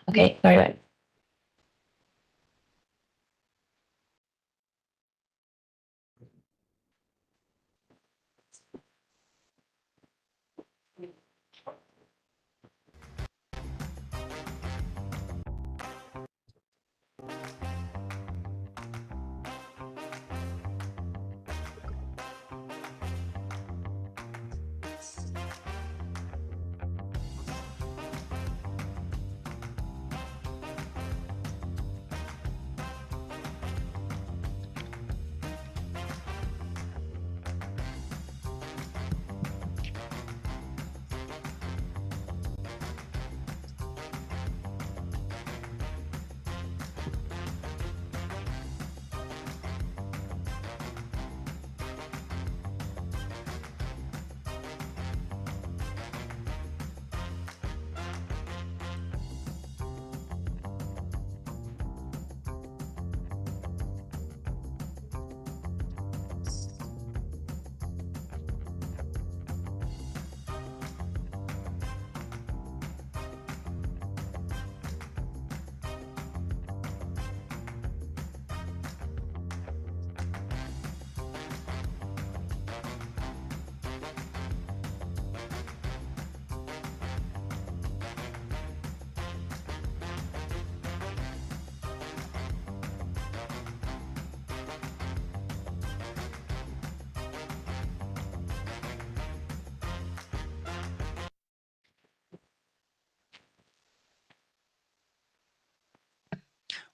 Okay, very good.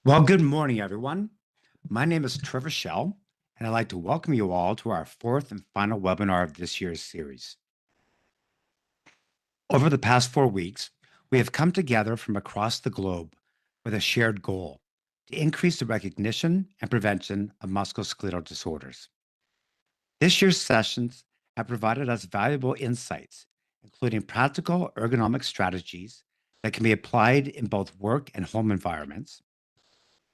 Well, good morning, everyone. My name is Trevor Schell, and I'd like to welcome you all to our fourth and final webinar of this year's series. Over the past 4 weeks, we have come together from across the globe with a shared goal to increase the recognition and prevention of musculoskeletal disorders. This year's sessions have provided us valuable insights, including practical ergonomic strategies that can be applied in both work and home environments,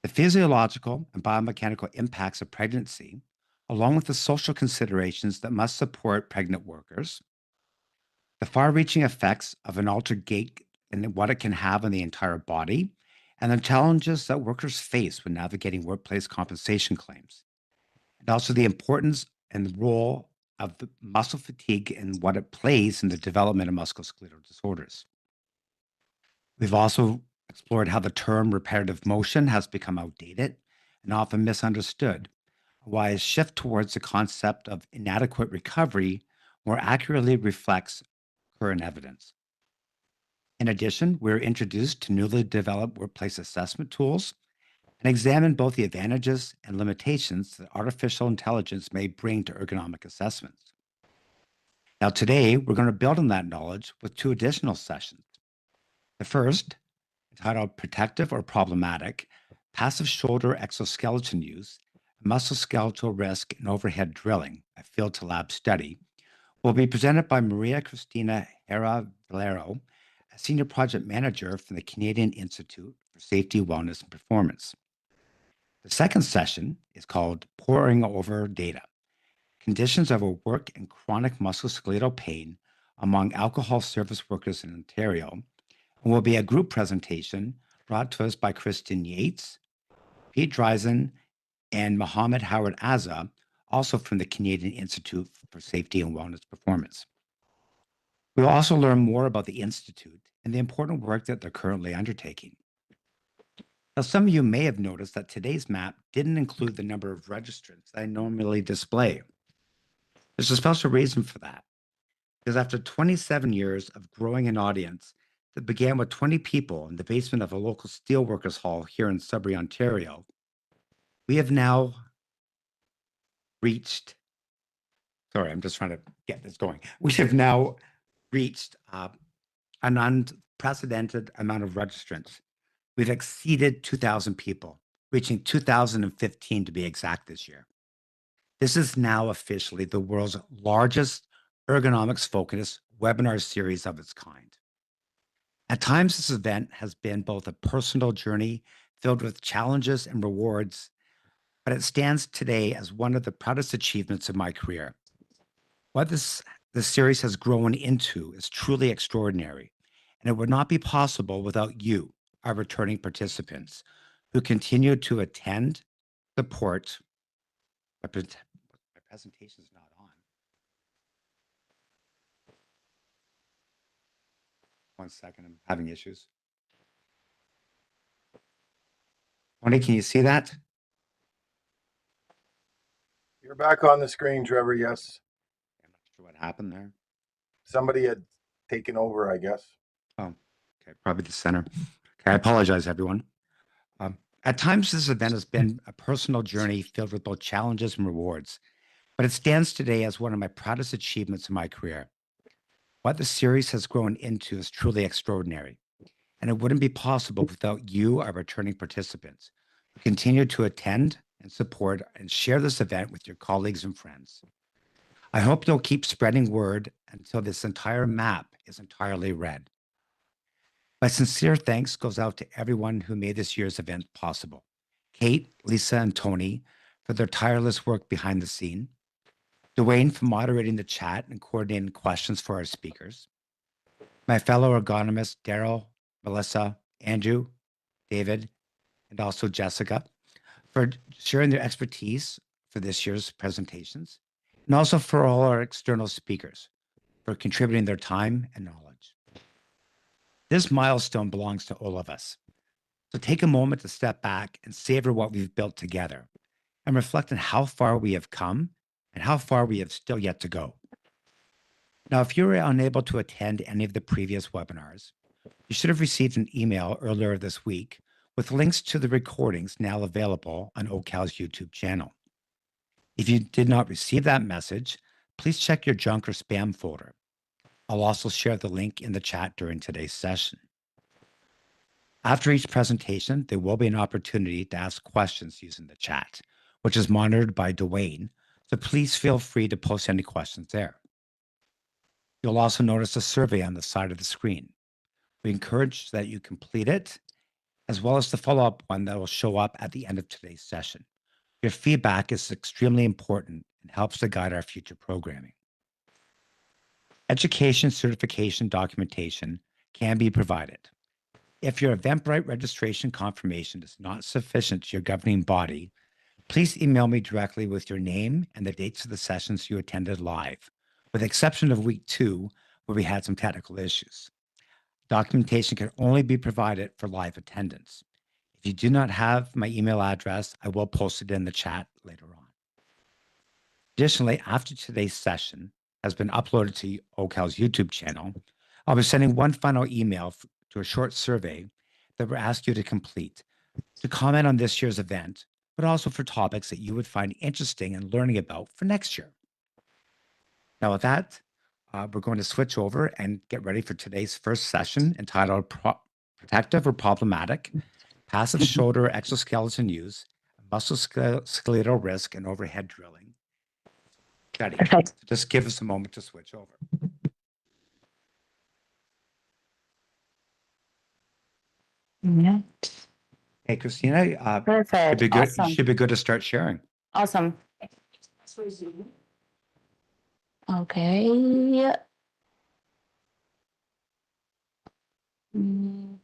the physiological and biomechanical impacts of pregnancy, along with the social considerations that must support pregnant workers, the far-reaching effects of an altered gait and what it can have on the entire body, and the challenges that workers face when navigating workplace compensation claims, and also the importance and the role of the muscle fatigue and what it plays in the development of musculoskeletal disorders. We've also explored how the term repetitive motion has become outdated and often misunderstood, why a shift towards the concept of inadequate recovery more accurately reflects current evidence. In addition, we're introduced to newly developed workplace assessment tools and examine both the advantages and limitations that artificial intelligence may bring to ergonomic assessments. Now, today, we're going to build on that knowledge with 2 additional sessions. The first, entitled Protective or Problematic, Passive Shoulder Exoskeleton Use, Musculoskeletal Risk in Overhead Drilling, a Field to Lab Study, will be presented by Cristina Herrera Valerio, a Senior Project Manager from the Canadian Institute for Safety, Wellness, and Performance. The second session is called Poring Over Data, Conditions of Work and Chronic Musculoskeletal Pain Among Alcohol Service Workers in Ontario, and will be a group presentation brought to us by Kristen Yates, Pete Dreisen, and Mohammed Howard Azza, also from the Canadian Institute for Safety and Wellness Performance. We will also learn more about the Institute and the important work that they're currently undertaking. Now, some of you may have noticed that today's map didn't include the number of registrants that I normally display. There's a special reason for that, because after 27 years of growing an audience that began with 20 people in the basement of a local steelworkers hall here in Sudbury, Ontario, we have now reached, sorry, I'm just trying to get this going. We have now reached an unprecedented amount of registrants. We've exceeded 2,000 people, reaching 2,015 to be exact this year. This is now officially the world's largest ergonomics-focused webinar series of its kind. At times, this event has been both a personal journey filled with challenges and rewards, but it stands today as one of the proudest achievements of my career. What this series has grown into is truly extraordinary, and it would not be possible without you, our returning participants who continue to attend, support. My presentation is not on. One second, I'm having issues. Tony, can you see that? You're back on the screen, Trevor. Yes. I'm not sure what happened there. Somebody had taken over, I guess. Oh, okay, probably the center. Okay, I apologize, everyone. At times, this event has been a personal journey filled with both challenges and rewards, but it stands today as one of my proudest achievements in my career. What the series has grown into is truly extraordinary, and it wouldn't be possible without you, our returning participants, who continue to attend and support and share this event with your colleagues and friends. I hope you'll keep spreading word until this entire map is entirely read. My sincere thanks goes out to everyone who made this year's event possible. Kate, Lisa, and Tony for their tireless work behind the scene. Dwayne for moderating the chat and coordinating questions for our speakers. My fellow ergonomists, Daryl, Melissa, Andrew, David, and also Jessica for sharing their expertise for this year's presentations, and also for all our external speakers for contributing their time and knowledge. This milestone belongs to all of us. So take a moment to step back and savor what we've built together and reflect on how far we have come and how far we have still yet to go. Now, if you were unable to attend any of the previous webinars, you should have received an email earlier this week with links to the recordings now available on OHCOW's YouTube channel. If you did not receive that message, please check your junk or spam folder. I'll also share the link in the chat during today's session. After each presentation, there will be an opportunity to ask questions using the chat, which is monitored by Dwayne, so please feel free to post any questions there. You'll also notice a survey on the side of the screen. We encourage that you complete it, as well as the follow-up one that will show up at the end of today's session. Your feedback is extremely important and helps to guide our future programming. Education certification documentation can be provided. If your Eventbrite registration confirmation is not sufficient to your governing body, please email me directly with your name and the dates of the sessions you attended live, with the exception of week 2, where we had some technical issues. Documentation can only be provided for live attendance. If you do not have my email address, I will post it in the chat later on. Additionally, after today's session has been uploaded to OHCOW's YouTube channel, I'll be sending one final email to a short survey that will ask you to complete to comment on this year's event, but also for topics that you would find interesting and learning about for next year. Now, with that, we're going to switch over and get ready for today's first session entitled Protective or Problematic, Passive Shoulder Exoskeleton Use, Musculoskeletal Risk, and Overhead Drilling. Perfect. Just give us a moment to switch over. Yeah. Hey, Cristina, Perfect. should be good. Awesome. Should be good to start sharing. Awesome. Okay. Mm.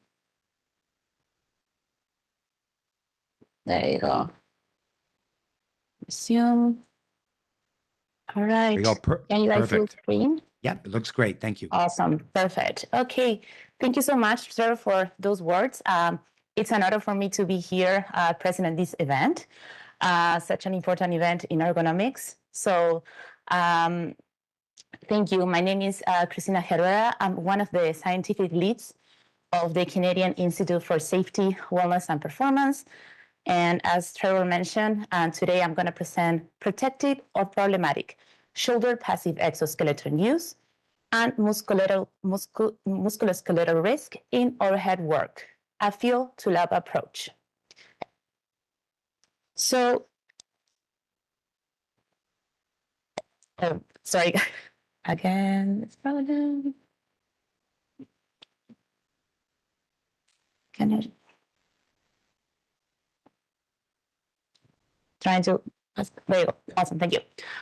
There you go. Resume. All right. There you go. Can you guys see the Perfect. screen? Yeah, it looks great. Thank you. Awesome. Perfect. Okay. Thank you so much, Trevor, for those words. It's an honor for me to be here presenting this event, such an important event in ergonomics. So thank you. My name is Cristina Herrera. I'm one of the scientific leads of the Canadian Institute for Safety, Wellness, and Performance. And as Trevor mentioned, today I'm going to present protective or problematic shoulder passive exoskeleton use and musculoskeletal risk in overhead work, a field to lab approach. So, sorry, again, it's probably trying to There you go. Awesome. Thank you.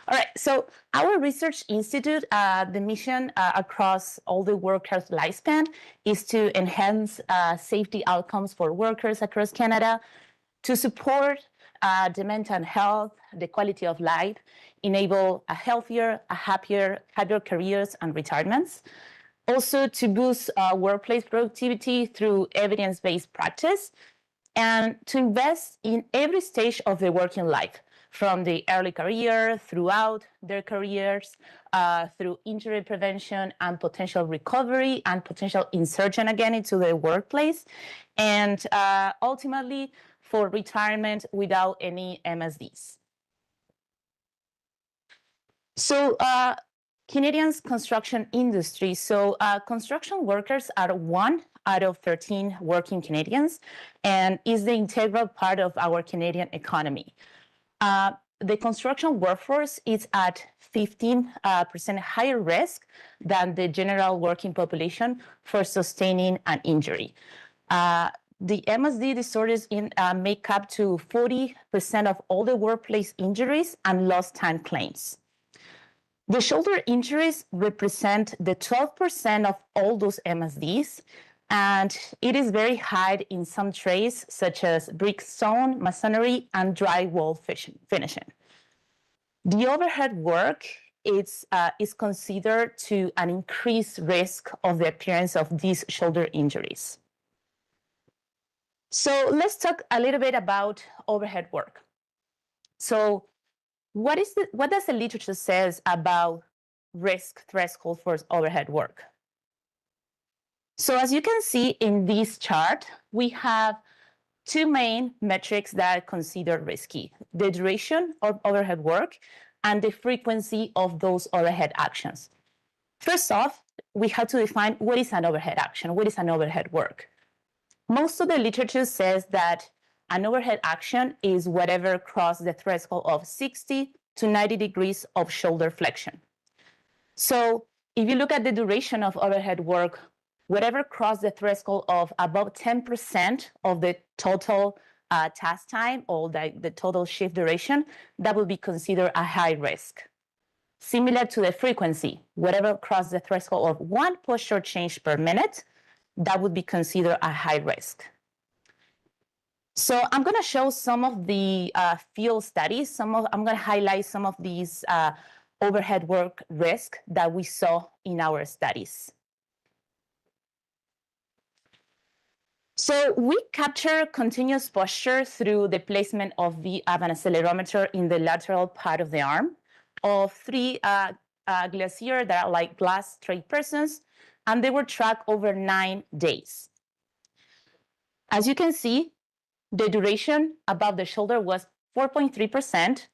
All right. So our research institute, the mission across all the workers' lifespan is to enhance safety outcomes for workers across Canada, to support the mental health, the quality of life, enable a healthier, happier careers and retirements. Also to boost workplace productivity through evidence-based practice, and to invest in every stage of the working life, from the early career, throughout their careers, through injury prevention and potential recovery and potential insertion again into the workplace, and ultimately for retirement without any MSDs. So Canadians' construction industry. So construction workers are 1 out of 13 working Canadians and is the integral part of our Canadian economy. The construction workforce is at 15% higher risk than the general working population for sustaining an injury. The MSD disorders make up to 40% of all the workplace injuries and lost time claims. The shoulder injuries represent the 12% of all those MSDs, and it is very high in some trades such as brick stone, masonry, and drywall finishing. The overhead work is considered to an increased risk of the appearance of these shoulder injuries. So let's talk a little bit about overhead work. So what does the literature says about risk threshold for overhead work? So as you can see in this chart, we have two main metrics that are considered risky: the duration of overhead work and the frequency of those overhead actions. First off, we have to define what is an overhead action, what is an overhead work. Most of the literature says that an overhead action is whatever crosses the threshold of 60 to 90 degrees of shoulder flexion. So if you look at the duration of overhead work, whatever crosses the threshold of above 10% of the total task time or the total shift duration, that will be considered a high risk. Similar to the frequency, whatever crosses the threshold of 1 posture change per minute, that would be considered a high risk. So I'm going to show some of the field studies. I'm going to highlight some of these overhead work risk that we saw in our studies. So we capture continuous posture through the placement of an accelerometer in the lateral part of the arm of 3 glaciers that are like glass straight persons, and they were tracked over 9 days. As you can see, the duration above the shoulder was 4.3%,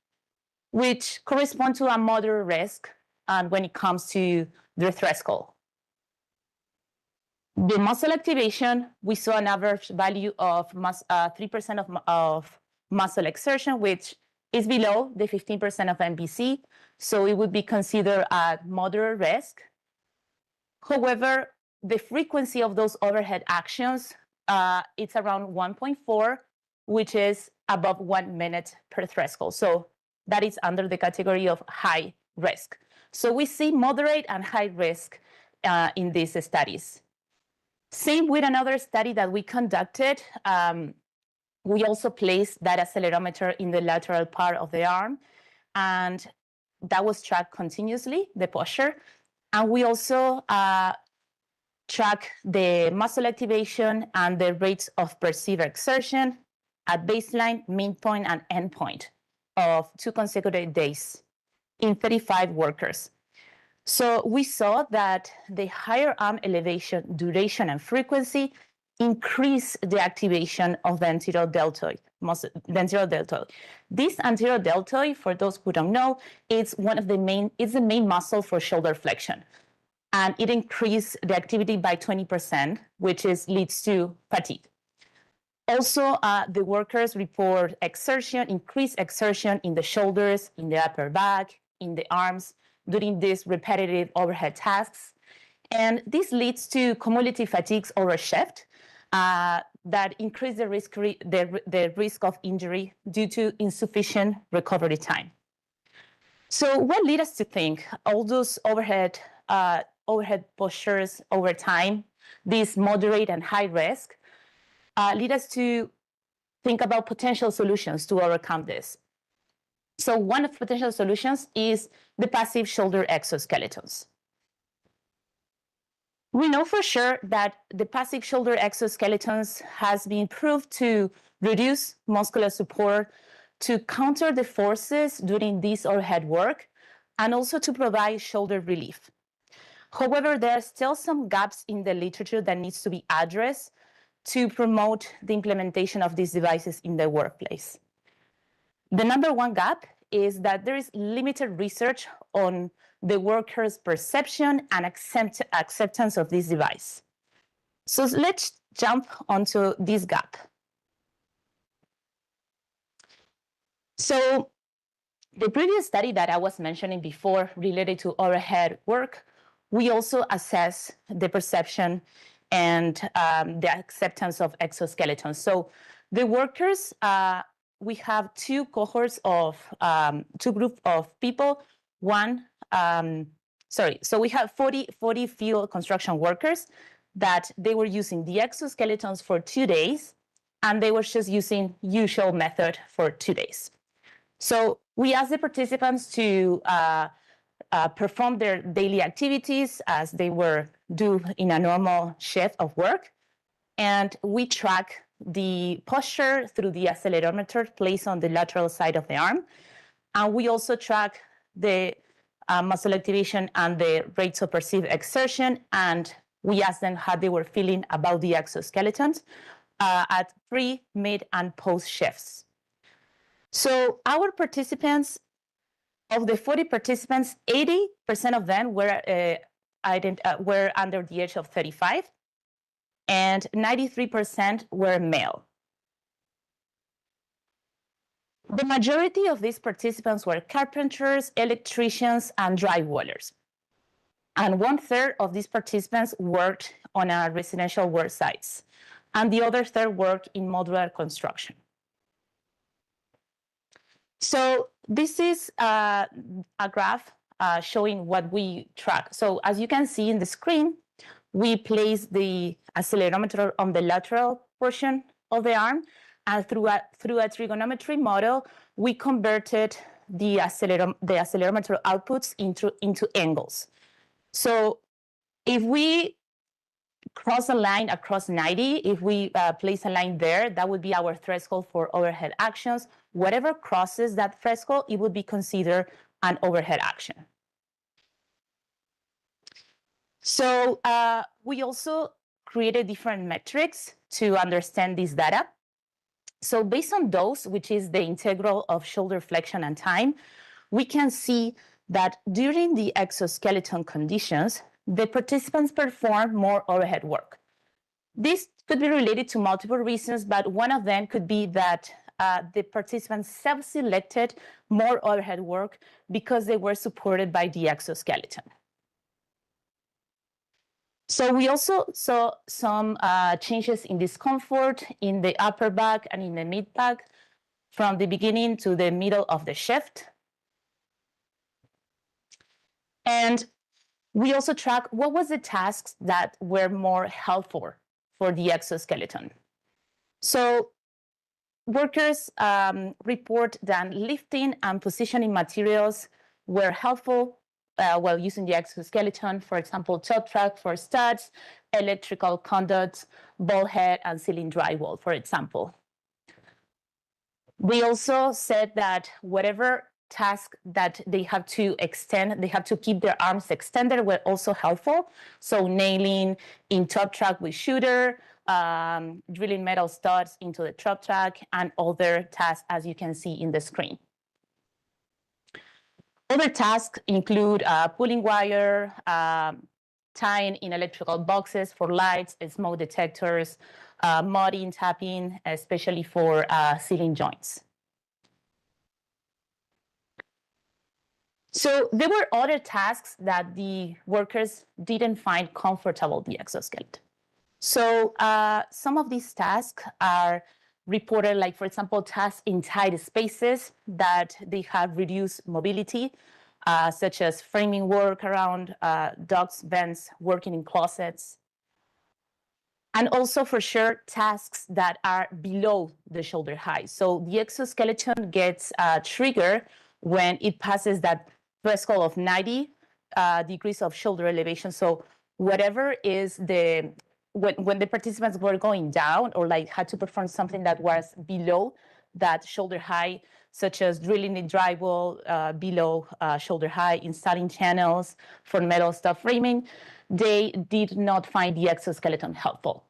which corresponds to a moderate risk when it comes to the threshold. The muscle activation, we saw an average value of 3% of muscle exertion, which is below the 15% of MBC, so it would be considered a moderate risk. However, the frequency of those overhead actions, it's around 1.4, which is above 1 minute per threshold. So that is under the category of high risk. So we see moderate and high risk in these studies. Same with another study that we conducted. We also placed that accelerometer in the lateral part of the arm, and that was tracked continuously, the posture. And we also track the muscle activation and the rates of perceived exertion at baseline, mean point, and end point of 2 consecutive days in 35 workers. So we saw that the higher arm elevation, duration, and frequency increase the activation of the anterior deltoid muscle. This anterior deltoid, for those who don't know, it's the main muscle for shoulder flexion. And it increased the activity by 20%, which leads to fatigue. Also, the workers report increased exertion in the shoulders, in the upper back, in the arms during these repetitive overhead tasks. And this leads to cumulative fatigues over shift. that increase the risk of injury due to insufficient recovery time. So what led us to think all those overhead postures over time, these moderate and high risk, lead us to think about potential solutions to overcome this. So one of the potential solutions is the passive shoulder exoskeletons. We know for sure that the passive shoulder exoskeletons has been proved to reduce muscular support, to counter the forces during this overhead work, and also to provide shoulder relief. However, there are still some gaps in the literature that needs to be addressed to promote the implementation of these devices in the workplace. The number one gap is that there is limited research on the worker's perception and acceptance of this device. So let's jump onto this gap. So the previous study that I was mentioning before related to overhead work, we also assess the perception and the acceptance of exoskeletons. So the workers, we have two groups of people. So we have 40 field construction workers that they were using the exoskeletons for 2 days, and they were just using usual method for 2 days. So we asked the participants to perform their daily activities as they were do in a normal shift of work. And we track the posture through the accelerometer placed on the lateral side of the arm. And we also track the muscle activation and the rates of perceived exertion. And we asked them how they were feeling about the exoskeletons at pre, mid, and post shifts. So our participants, of the 40 participants, 80% of them were under the age of 35, and 93% were male. The majority of these participants were carpenters, electricians, and drywallers. And 1/3 of these participants worked on a residential work sites, and the other third worked in modular construction. So this is a graph showing what we track. So as you can see in the screen, we place the accelerometer on the lateral portion of the arm, and through a trigonometry model, we converted the accelerometer outputs into angles. So if we cross a line across 90, if we place a line there, that would be our threshold for overhead actions. Whatever crosses that threshold, it would be considered an overhead action. So we also created different metrics to understand this data. So based on those, which is the integral of shoulder flexion and time, we can see that during the exoskeleton conditions, the participants perform more overhead work. This could be related to multiple reasons, but one of them could be that the participants self-selected more overhead work because they were supported by the exoskeleton. So we also saw some changes in discomfort in the upper back and in the mid back from the beginning to the middle of the shift. And we also track what was the tasks that were more helpful for the exoskeleton. So workers report that lifting and positioning materials were helpful while using the exoskeleton, for example, top track for studs, electrical conduits, ball head, and ceiling drywall, for example. We also said that whatever task that they have to extend, they have to keep their arms extended, were also helpful. So nailing in top track with shooter, drilling metal studs into the top track, and other tasks, as you can see in the screen. Other tasks include pulling wire, tying in electrical boxes for lights, smoke detectors, mudding, tapping, especially for ceiling joints. So there were other tasks that the workers didn't find comfortable, the exoskeleton. So some of these tasks are reported, like, for example, tasks in tight spaces that they have reduced mobility, such as framing work around docks, vents, working in closets. And also, for sure, tasks that are below the shoulder height. So the exoskeleton gets triggered when it passes that threshold of 90 degrees of shoulder elevation. So whatever is the, when the participants were going down or like had to perform something that was below that shoulder height, such as drilling the drywall below shoulder height, installing channels for metal stuff framing, they did not find the exoskeleton helpful.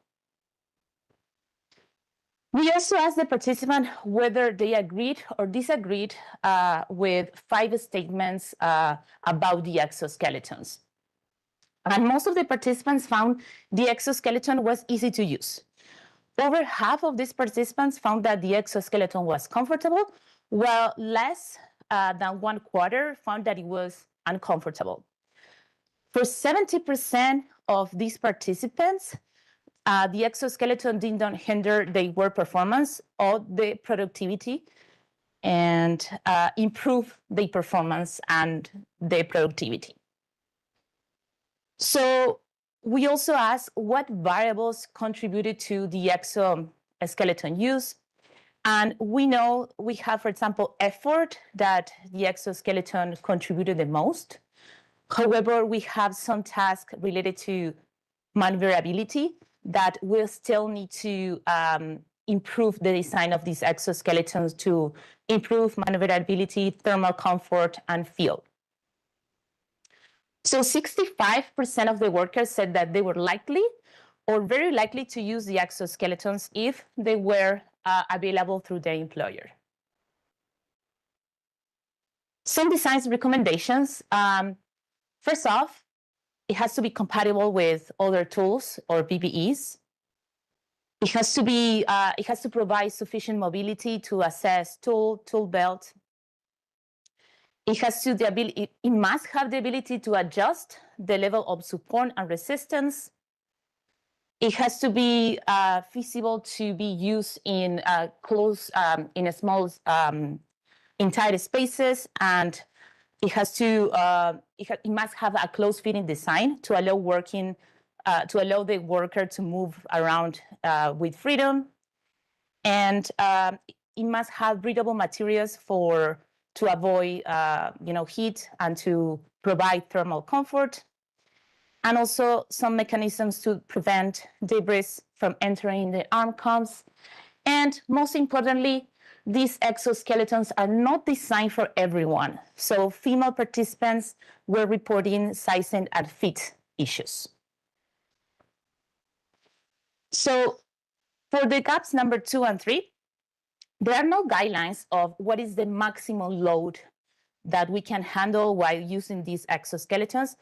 We also asked the participant whether they agreed or disagreed with 5 statements about the exoskeletons. And most of the participants found the exoskeleton was easy to use. Over half of these participants found that the exoskeleton was comfortable, while less than 1/4 found that it was uncomfortable. For 70% of these participants, the exoskeleton did not hinder their work performance or the productivity and improve the performance and the productivity. So we also asked what variables contributed to the exoskeleton use. And we know we have, for example, effort that the exoskeleton contributed the most. However, we have some tasks related to maneuverability that will still need to improve the design of these exoskeletons to improve maneuverability, thermal comfort, and feel. So 65% of the workers said that they were likely or very likely to use the exoskeletons if they were available through their employer. Some design recommendations. First off, it has to be compatible with other tools or PPEs. It has to provide sufficient mobility to assess tool belt. It must have the ability to adjust the level of support and resistance. It has to be feasible to be used in in tight spaces, and it must have a close-fitting design to allow the worker to move around with freedom, and it must have breathable materials to avoid heat and to provide thermal comfort, and also some mechanisms to prevent debris from entering the arm cons. And most importantly, these exoskeletons are not designed for everyone. So female participants were reporting sizing and fit issues. So for the gaps number 2 and 3, there are no guidelines of what is the maximum load that we can handle while using these exoskeletons.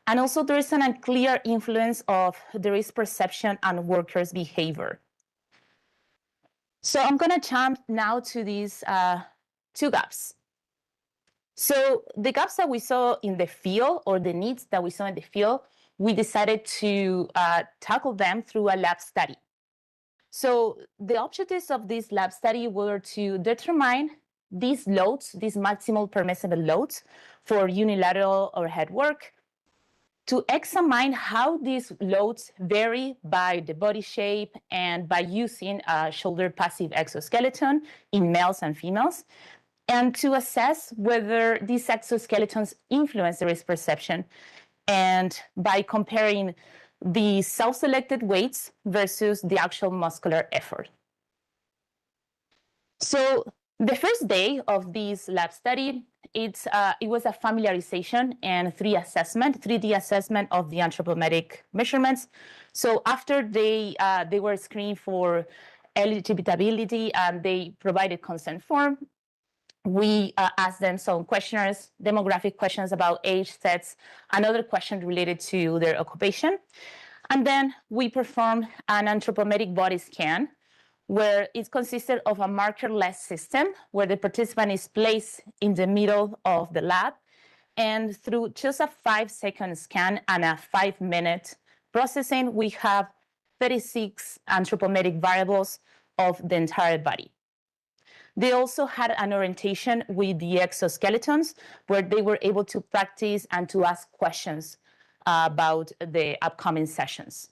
And also there is an unclear influence of the risk perception and workers' behavior. So I'm going to jump now to these 2 gaps. So the gaps that we saw in the field, or the needs that we saw in the field, we decided to tackle them through a lab study. So the objectives of this lab study were to determine these loads, these maximal permissible loads for unilateral overhead work, to examine how these loads vary by the body shape and by using a shoulder passive exoskeleton in males and females, and to assess whether these exoskeletons influence the risk perception, and by comparing the self-selected weights versus the actual muscular effort. So the first day of this lab study, it was a familiarization and 3D assessment of the anthropometric measurements. So after they were screened for eligibility and they provided consent form, we asked them some questionnaires, demographic questions about age, sex, and other questions related to their occupation. And then we performed an anthropometric body scan, where it consisted of a markerless system where the participant is placed in the middle of the lab. And through just a 5-second scan and a 5-minute processing, we have 36 anthropometric variables of the entire body. They also had an orientation with the exoskeletons, where they were able to practice and to ask questions about the upcoming sessions.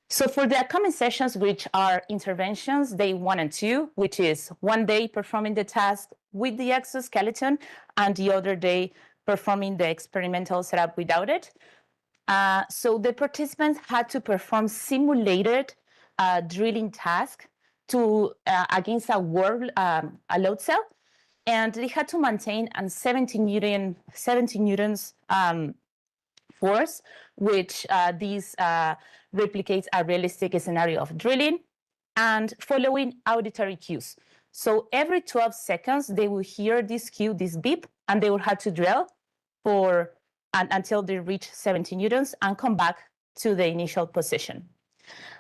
So for the upcoming sessions, which are interventions, day 1 and 2, which is one day performing the task with the exoskeleton and the other day performing the experimental setup without it. So the participants had to perform simulated drilling task against a load cell, and they had to maintain a 70 newtons force, which this replicates a realistic scenario of drilling, and following auditory cues. So every 12 seconds, they will hear this cue, this beep, and they will have to drill until they reach 70 newtons and come back to the initial position.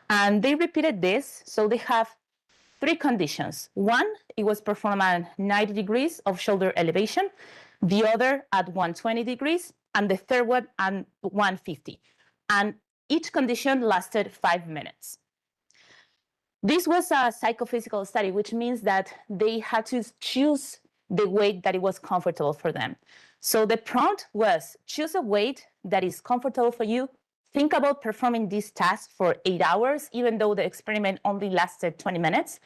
And they repeated this, so they have 3 conditions. One, it was performed at 90 degrees of shoulder elevation, the other at 120 degrees, and the third one at 150. And each condition lasted 5 minutes. This was a psychophysical study, which means that they had to choose the weight that it was comfortable for them. So the prompt was, choose a weight that is comfortable for you. Think about performing this task for 8 hours, even though the experiment only lasted 20 minutes.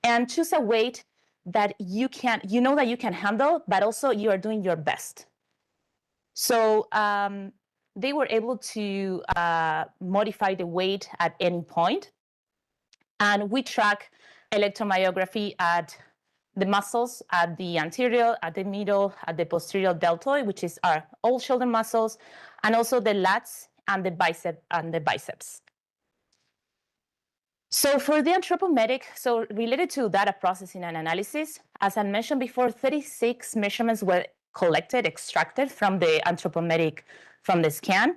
And choose a weight that you know that you can handle, but also you are doing your best. So they were able to modify the weight at any point. And we track electromyography at the muscles, at the anterior, at the middle, at the posterior deltoid, which is our all shoulder muscles, and also the lats and the biceps. So for the anthropometric, so related to data processing and analysis, as I mentioned before, 36 measurements were collected, extracted from the anthropometric, from the scan,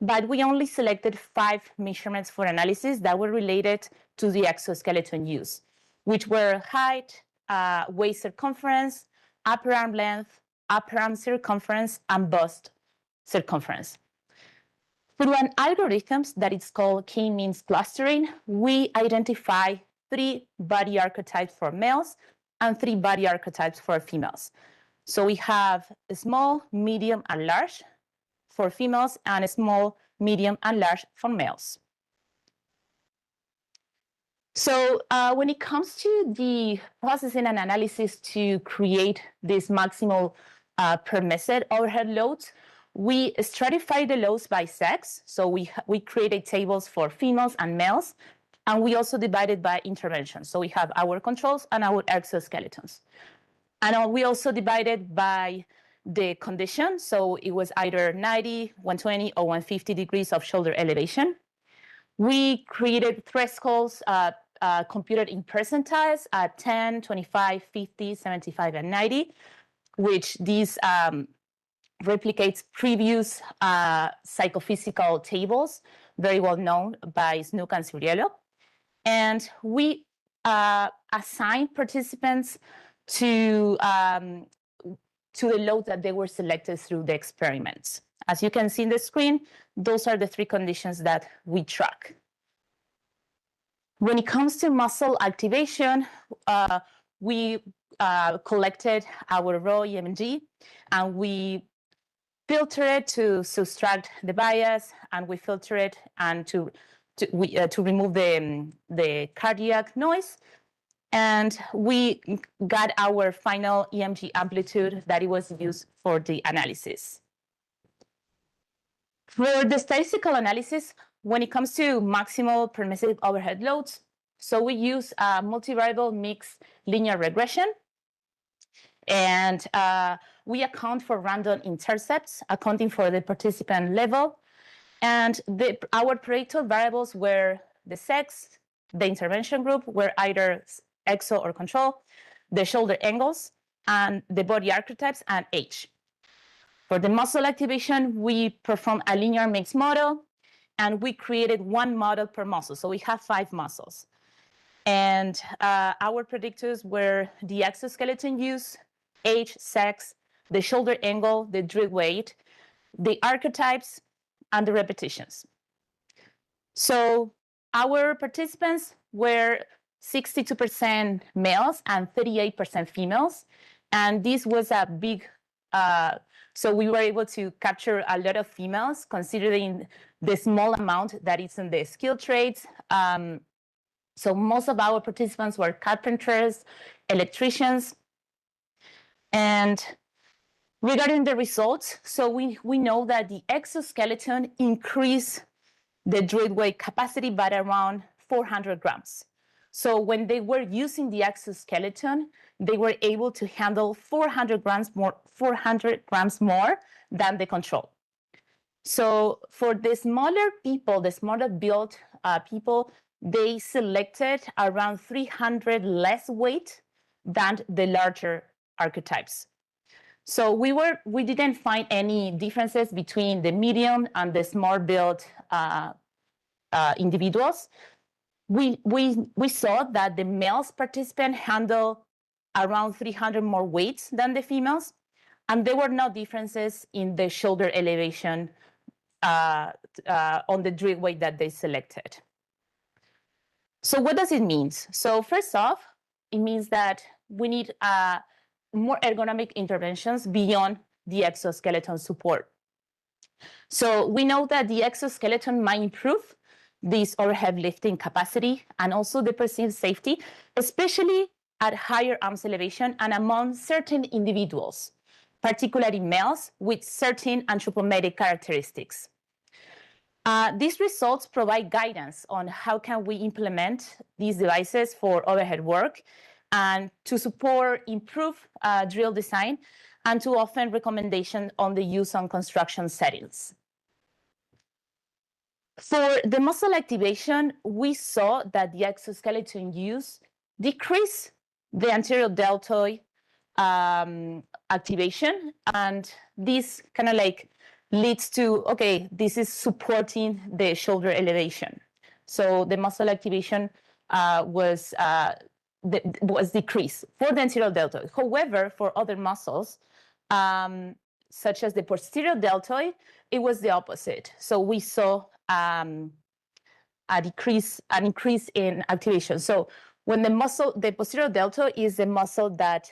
but we only selected 5 measurements for analysis that were related to the exoskeleton use, which were height, waist circumference, upper arm length, upper arm circumference, and bust circumference. Through an algorithm that is called k-means clustering, we identify 3 body archetypes for males and 3 body archetypes for females. So we have a small, medium, and large for females, and a small, medium, and large for males. So when it comes to the processing and analysis to create this maximal permitted overhead loads, we stratify the loads by sex. So we created tables for females and males, and we also divided by intervention. So we have our controls and our exoskeletons. And we also divided by the condition. So it was either 90, 120, or 150 degrees of shoulder elevation. We created thresholds computed in percentiles at 10, 25, 50, 75, and 90, which these replicates previous psychophysical tables, very well known by Snook and Suriello. And we assigned participants to the load that they were selected through the experiments. As you can see in the screen, those are the 3 conditions that we track. When it comes to muscle activation, we collected our raw EMG, and we filter it to subtract the bias, and we filter it and to remove the cardiac noise. And we got our final EMG amplitude that it was used for the analysis. For the statistical analysis, when it comes to maximal permissive overhead loads, so we use a multivariable mixed linear regression. And we account for random intercepts, accounting for the participant level. And our predictor variables were the sex, the intervention group were either exo or control, the shoulder angles, and the body archetypes, and age. For the muscle activation, we performed a linear mixed model, and we created 1 model per muscle. So we have 5 muscles. And our predictors were the exoskeleton use, age, sex, the shoulder angle, the drill weight, the archetypes, and the repetitions. So our participants were 62% males and 38% females. And this was a big, so we were able to capture a lot of females considering the small amount that is in the skill trades. So most of our participants were carpenters, electricians. And regarding the results, so we know that the exoskeleton increased the droid weight capacity by around 400 grams. So when they were using the exoskeleton, they were able to handle 400 grams more than the control. So for the smaller people, the smaller built people, they selected around 300 less weight than the larger archetypes. So we didn't find any differences between the medium and the small built individuals. We saw that the males participant handle around 300 more weights than the females, and there were no differences in the shoulder elevation on the droid weight that they selected. So what does it mean? So first off, it means that we need more ergonomic interventions beyond the exoskeleton support. So we know that the exoskeleton might improve this overhead lifting capacity and also the perceived safety, especially at higher arms elevation and among certain individuals, particularly males with certain anthropometric characteristics. These results provide guidance on how can we implement these devices for overhead work and to support improved drill design and to offer recommendations on the use on construction settings. For the muscle activation, we saw that the exoskeleton use decreased the anterior deltoid activation, and this kind of like leads to, okay, this is supporting the shoulder elevation. So the muscle activation was decreased for the anterior deltoid. However, for other muscles, such as the posterior deltoid, it was the opposite. So we saw an increase in activation. So when the posterior deltoid is the muscle that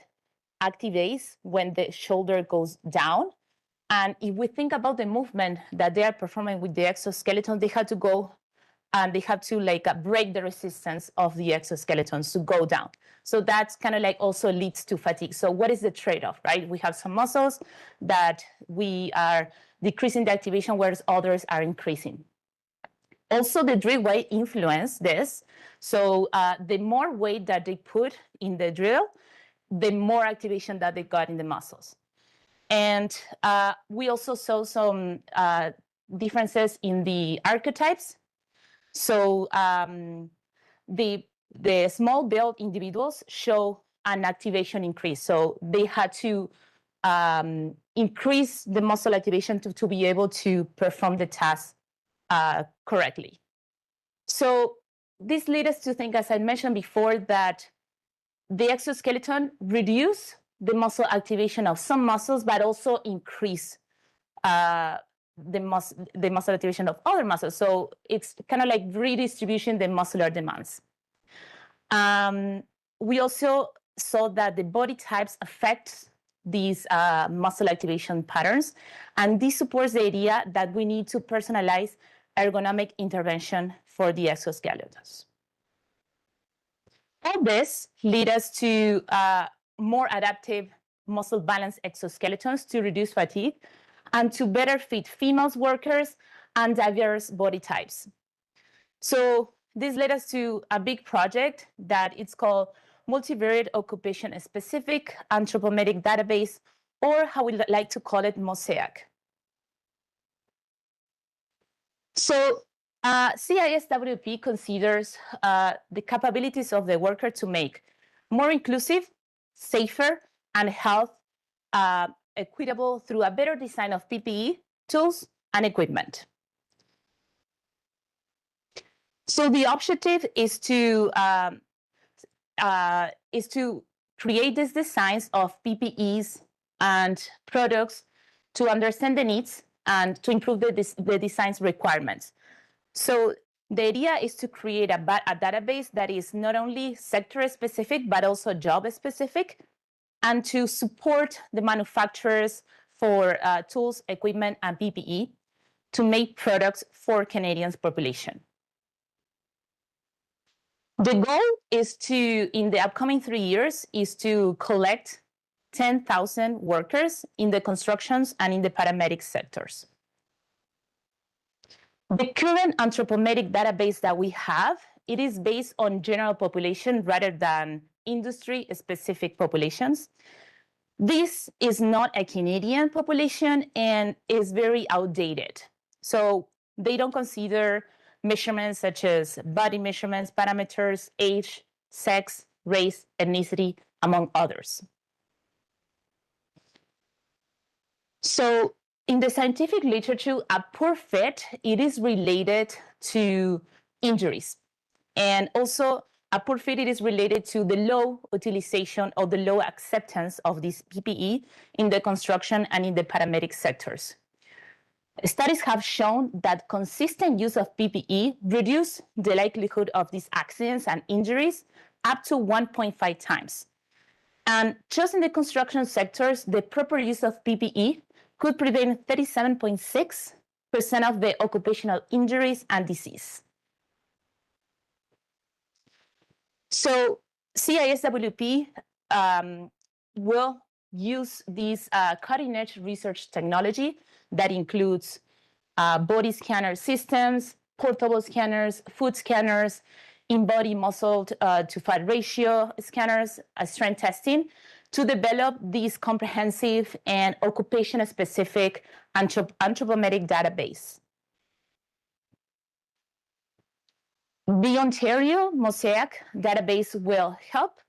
activates when the shoulder goes down. And if we think about the movement that they are performing with the exoskeleton, they have to go and they have to like break the resistance of the exoskeletons to go down. So that's kind of like also leads to fatigue. So what is the trade-off, right? We have some muscles that we are decreasing the activation, whereas others are increasing. Also, the drill weight influence this. So the more weight that they put in the drill, the more activation that they got in the muscles. And we also saw some differences in the archetypes. So the small build individuals show an activation increase. So they had to increase the muscle activation to be able to perform the task correctly. So this leads us to think, as I mentioned before, that the exoskeleton reduce the muscle activation of some muscles, but also increase the muscle activation of other muscles. So it's kind of like redistribution the muscular demands. We also saw that the body types affect these muscle activation patterns, and this supports the idea that we need to personalize ergonomic intervention for the exoskeletons. All this leads us to more adaptive muscle balance exoskeletons to reduce fatigue and to better fit female workers and diverse body types. So this led us to a big project that it's called Multivariate Occupation-Specific Anthropometric Database, or how we like to call it, Mosaic. So CISWP considers the capabilities of the worker to make more inclusive, safer, and health equitable through a better design of PPE, tools, and equipment. So the objective is to create these designs of PPEs and products to understand the needs and to improve the design's requirements. So The idea is to create a database that is not only sector-specific, but also job-specific, and to support the manufacturers for tools, equipment, and PPE to make products for Canadians' population. The goal is to, in the upcoming 3 years, is to collect 10,000 workers in the constructions and in the paramedic sectors. The current anthropometric database that we have, it is based on general population rather than industry-specific populations. This is not a Canadian population and is very outdated. So they don't consider measurements such as body measurements, parameters, age, sex, race, ethnicity, among others. So in the scientific literature, a poor fit, it is related to injuries. And also a poor fit, it is related to the low utilization or the low acceptance of this PPE in the construction and in the paramedic sectors. Studies have shown that consistent use of PPE reduce the likelihood of these accidents and injuries up to 1.5 times. And just in the construction sectors, the proper use of PPE could prevent 37.6% of the occupational injuries and disease. So CISWP will use this cutting-edge research technology that includes body scanner systems, portable scanners, foot scanners, in-body muscle to fat ratio scanners, strength testing, to develop this comprehensive and occupation-specific anthropometric database. The Ontario Mosaic database will help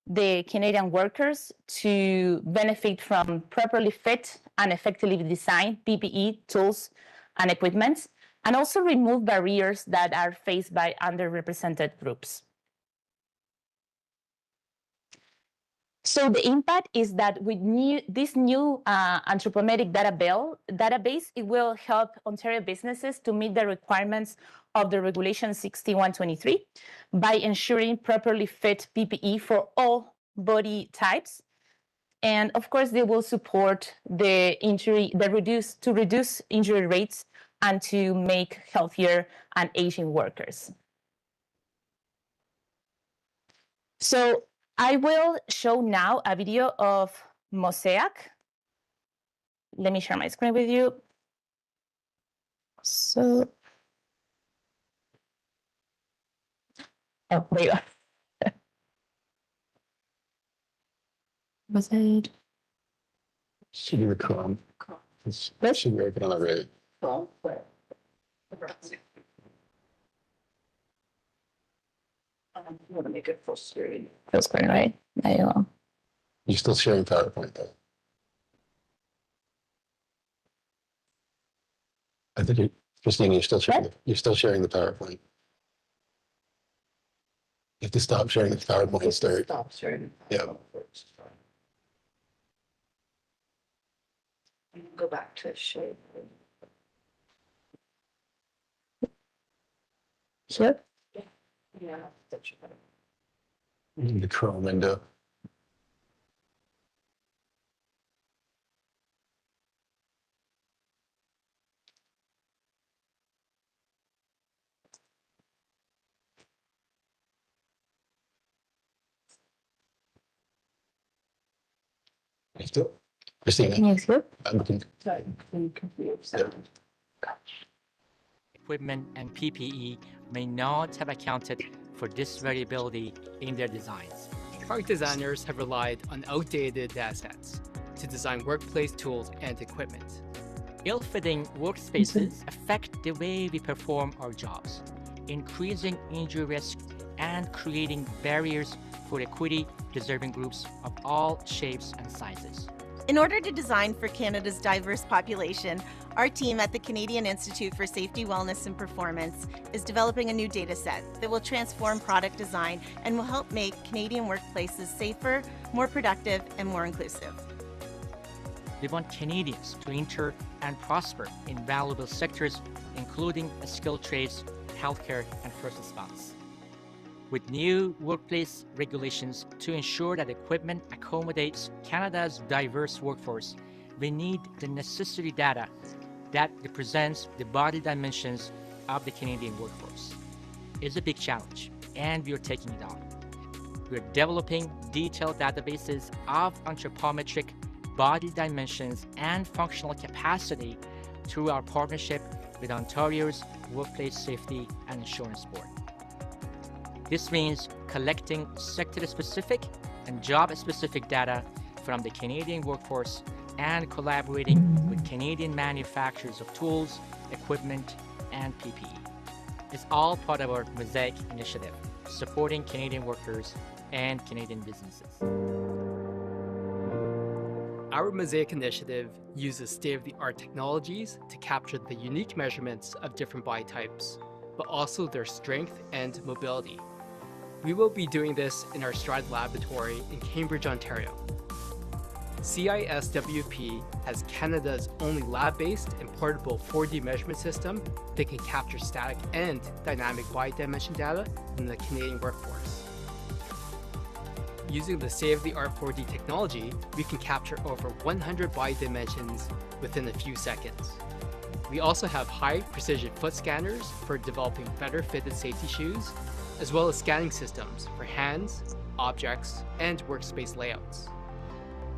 the Canadian workers to benefit from properly fit and effectively designed PPE tools and equipment, and also remove barriers that are faced by underrepresented groups. So the impact is that with this new anthropometric database, it will help Ontario businesses to meet the requirements of the Regulation 6123 by ensuring properly fit PPE for all body types. And of course, they will support to reduce injury rates and to make healthier and aging workers. So I will show now a video of Mosaic. Let me share my screen with you. So, oh, there you are. Was it? Should be recording. That should be open already. I'm going to make it full screen. Full screen, right? There you go. You're still sharing PowerPoint though. I think Christina, you're still sharing. You're still sharing the PowerPoint. You have to stop sharing the PowerPoint and start. Stop sharing. Yeah. Go back to share. Sure. Yeah. The Chrome window. Still, Christina. Yes, good. I'm looking. Equipment and PPE may not have accounted for this variability in their designs. Product designers have relied on outdated data sets to design workplace tools and equipment. Ill-fitting workspaces affect the way we perform our jobs, increasing injury risk and creating barriers for equity-deserving groups of all shapes and sizes. In order to design for Canada's diverse population, our team at the Canadian Institute for Safety, Wellness and Performance is developing a new data set that will transform product design and will help make Canadian workplaces safer, more productive, and more inclusive. We want Canadians to enter and prosper in valuable sectors, including skilled trades, healthcare and first response. With new workplace regulations to ensure that equipment accommodates Canada's diverse workforce, we need the necessary data that represents the body dimensions of the Canadian workforce. It's a big challenge, and we are taking it on. We're developing detailed databases of anthropometric body dimensions and functional capacity through our partnership with Ontario's Workplace Safety and Insurance Board. This means collecting sector-specific and job-specific data from the Canadian workforce and collaborating with Canadian manufacturers of tools, equipment, and PPE. It's all part of our Mosaic initiative, supporting Canadian workers and Canadian businesses. Our Mosaic initiative uses state-of-the-art technologies to capture the unique measurements of different body types, but also their strength and mobility. We will be doing this in our Stride Laboratory in Cambridge, Ontario. CISWP has Canada's only lab-based and portable 4D measurement system that can capture static and dynamic body dimension data from the Canadian workforce. Using the state-of-the-art 4D technology, we can capture over 100 body dimensions within a few seconds. We also have high-precision foot scanners for developing better fitted safety shoes, as well as scanning systems for hands, objects, and workspace layouts.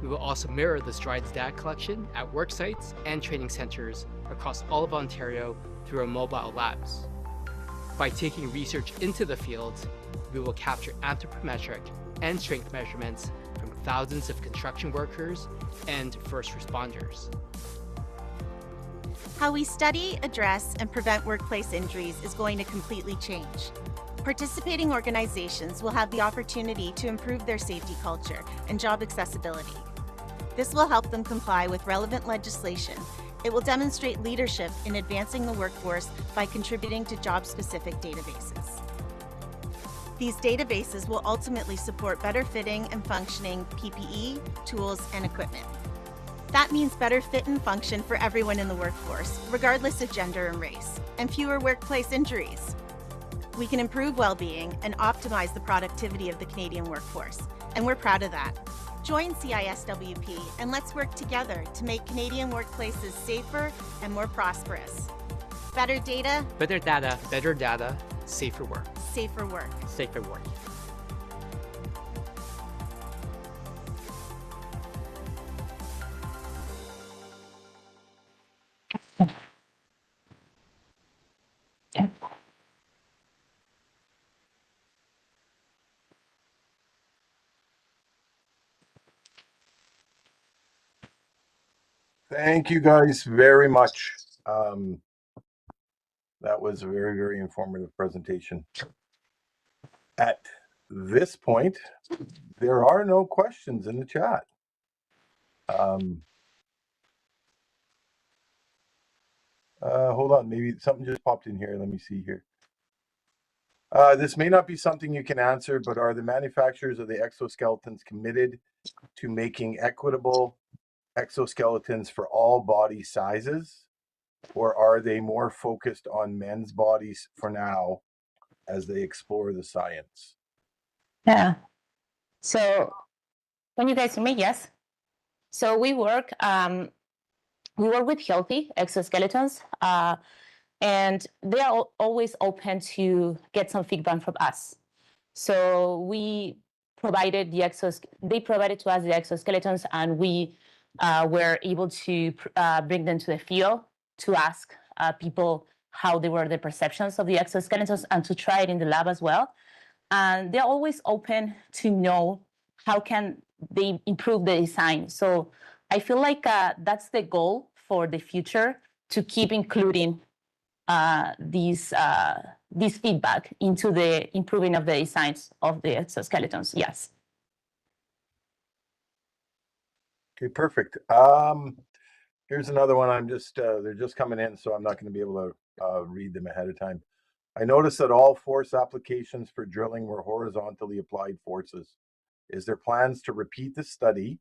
We will also mirror the Stride's data collection at work sites and training centers across all of Ontario through our mobile labs. By taking research into the field, we will capture anthropometric and strength measurements from thousands of construction workers and first responders. How we study, address, and prevent workplace injuries is going to completely change. Participating organizations will have the opportunity to improve their safety culture and job accessibility. This will help them comply with relevant legislation. It will demonstrate leadership in advancing the workforce by contributing to job-specific databases. These databases will ultimately support better fitting and functioning PPE, tools, and equipment. That means better fit and function for everyone in the workforce, regardless of gender and race, and fewer workplace injuries. We can improve well-being and optimize the productivity of the Canadian workforce, and we're proud of that. Join CISWP and let's work together to make Canadian workplaces safer and more prosperous. Better data, Better data, Better data, safer work. safer work. safer work. Thank you guys very much. That was a very, very informative presentation. At this point, there are no questions in the chat. Hold on, maybe something just popped in here. Let me see here. This may not be something you can answer, but are the manufacturers of the exoskeletons committed to making equitable exoskeletons for all body sizes, or are they more focused on men's bodies for now as they explore the science? Yeah. So when you guys hear me, yes. So we work with healthy exoskeletons, and they are always open to get some feedback from us. So we provided they provided to us the exoskeletons, and we were able to bring them to the field to ask people how they were the perceptions of the exoskeletons and to try it in the lab as well. And they're always open to know how can they improve the design. So I feel like that's the goal for the future, to keep including these feedback into the improving of the designs of the exoskeletons. Yes. Okay, perfect. Here's another one. I'm just they're just coming in, so I'm not going to be able to read them ahead of time. I noticed that all force applications for drilling were horizontally applied forces. Is there plans to repeat the study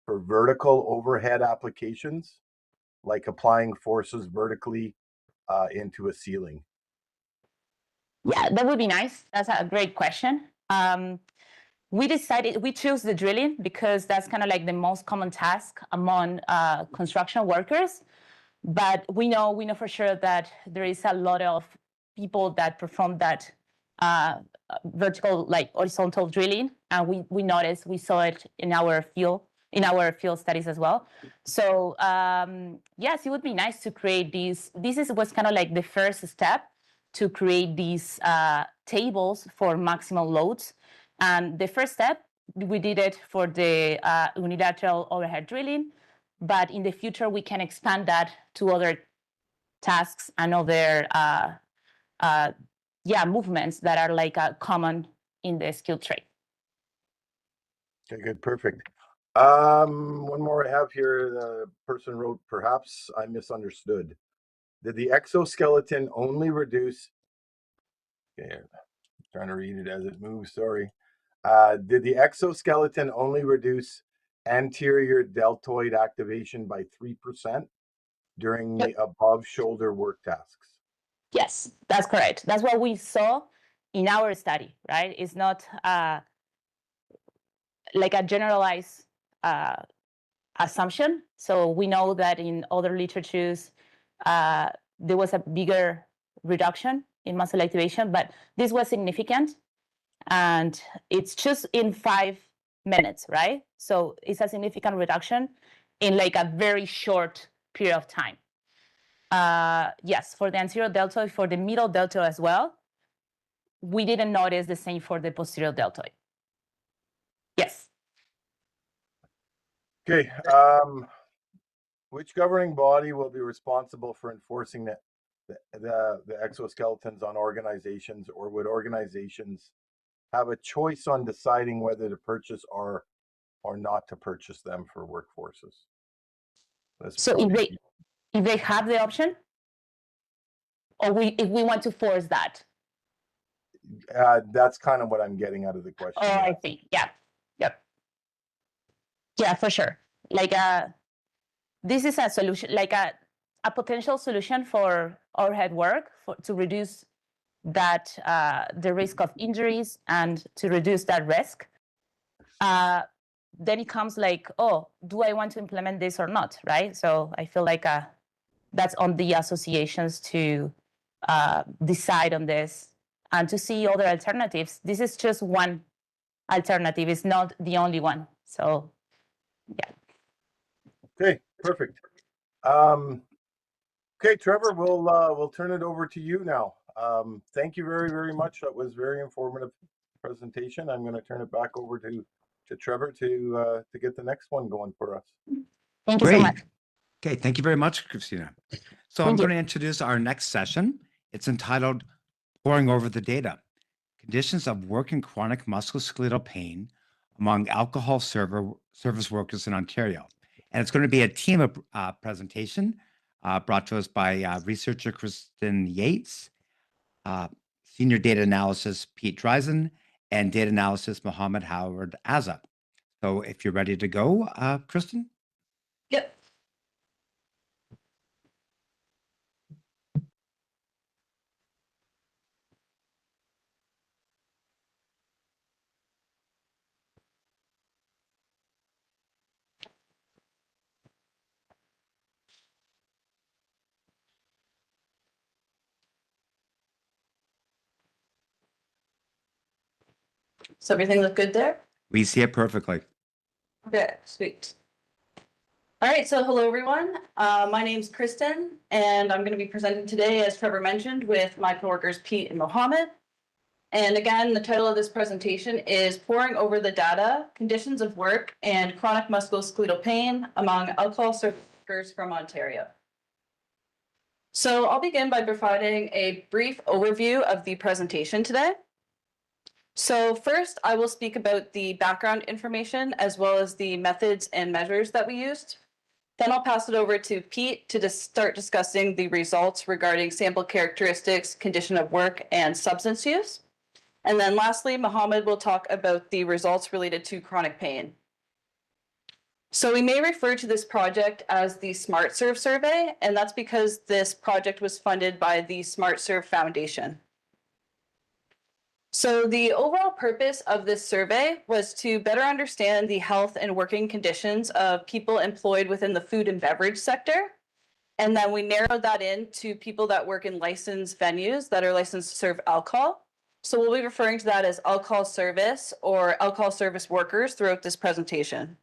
for vertical overhead applications, like applying forces vertically into a ceiling? Yeah, that would be nice. That's a great question. We chose the drilling because that's kind of like the most common task among construction workers. But we know for sure that there is a lot of people that perform that vertical, like horizontal drilling, and we saw it in our field studies as well. So yes, it would be nice to create these. Was kind of like the first step to create these tables for maximum loads. And the first step, we did it for the unilateral overhead drilling, but in the future, we can expand that to other tasks and other movements that are like common in the skill trade. Okay, good, perfect. One more I have here. The person wrote, perhaps I misunderstood. Did the exoskeleton only reduce, okay, I'm trying to read it as it moves, sorry. Did the exoskeleton only reduce anterior deltoid activation by 3% during the above shoulder work tasks? Yes, that's correct. That's what we saw in our study, right? It's not like a generalized assumption. So we know that in other literatures, there was a bigger reduction in muscle activation, but this was significant. And it's just in 5 minutes, right? So it's a significant reduction in like a very short period of time. Yes, for the anterior deltoid, for the middle deltoid as well, we didn't notice the same for the posterior deltoid. Yes. Okay. Which governing body will be responsible for enforcing the exoskeletons on organizations, or would organizations have a choice on deciding whether to purchase or not to purchase them for workforces? So if they have the option, or if we want to force that? That's kind of what I'm getting out of the question. Oh, yeah. I see. Yeah. Yep. Yeah, for sure. Like this is a solution, like a potential solution for overhead work to reduce that the risk of injuries and to reduce that risk. Then it comes like, oh, do I want to implement this or not, right? So I feel like that's on the associations to decide on this and to see other alternatives. This is just one alternative. It's not the only one. So, yeah. Okay, perfect. Okay, Trevor, we'll turn it over to you now. Thank you very, very much. That was very informative presentation. I'm going to turn it back over to Trevor to get the next one going for us. Thank you so much. Okay, thank you very much, Cristina. So I'm going to introduce our next session. It's entitled Poring Over the Data, Conditions of Work and Chronic Musculoskeletal Pain Among Alcohol Service Workers in Ontario. And it's going to be a team presentation brought to us by researcher Kristen Yates, senior data analysis Pete Dreisen, and data analysis Mohammed Howard Azza. So if you're ready to go, Kristen? Yep. So everything look good there? We see it perfectly. Okay, sweet. All right, so hello everyone. My name's Kristen, and I'm going to be presenting today, as Trevor mentioned, with my coworkers Pete and Mohammed. And again, the title of this presentation is Poring Over the Data, Conditions of Work and Chronic Musculoskeletal Pain Among Alcohol Service Workers from Ontario. So I'll begin by providing a brief overview of the presentation today. So first, I will speak about the background information as well as the methods and measures that we used. Then I'll pass it over to Pete to start discussing the results regarding sample characteristics, condition of work, and substance use. And then lastly, Mohammed will talk about the results related to chronic pain. So we may refer to this project as the SmartServe survey, and that's because this project was funded by the SmartServe Foundation. So the overall purpose of this survey was to better understand the health and working conditions of people employed within the food and beverage sector. And then we narrowed that in to people that work in licensed venues that are licensed to serve alcohol. So we'll be referring to that as alcohol service or alcohol service workers throughout this presentation.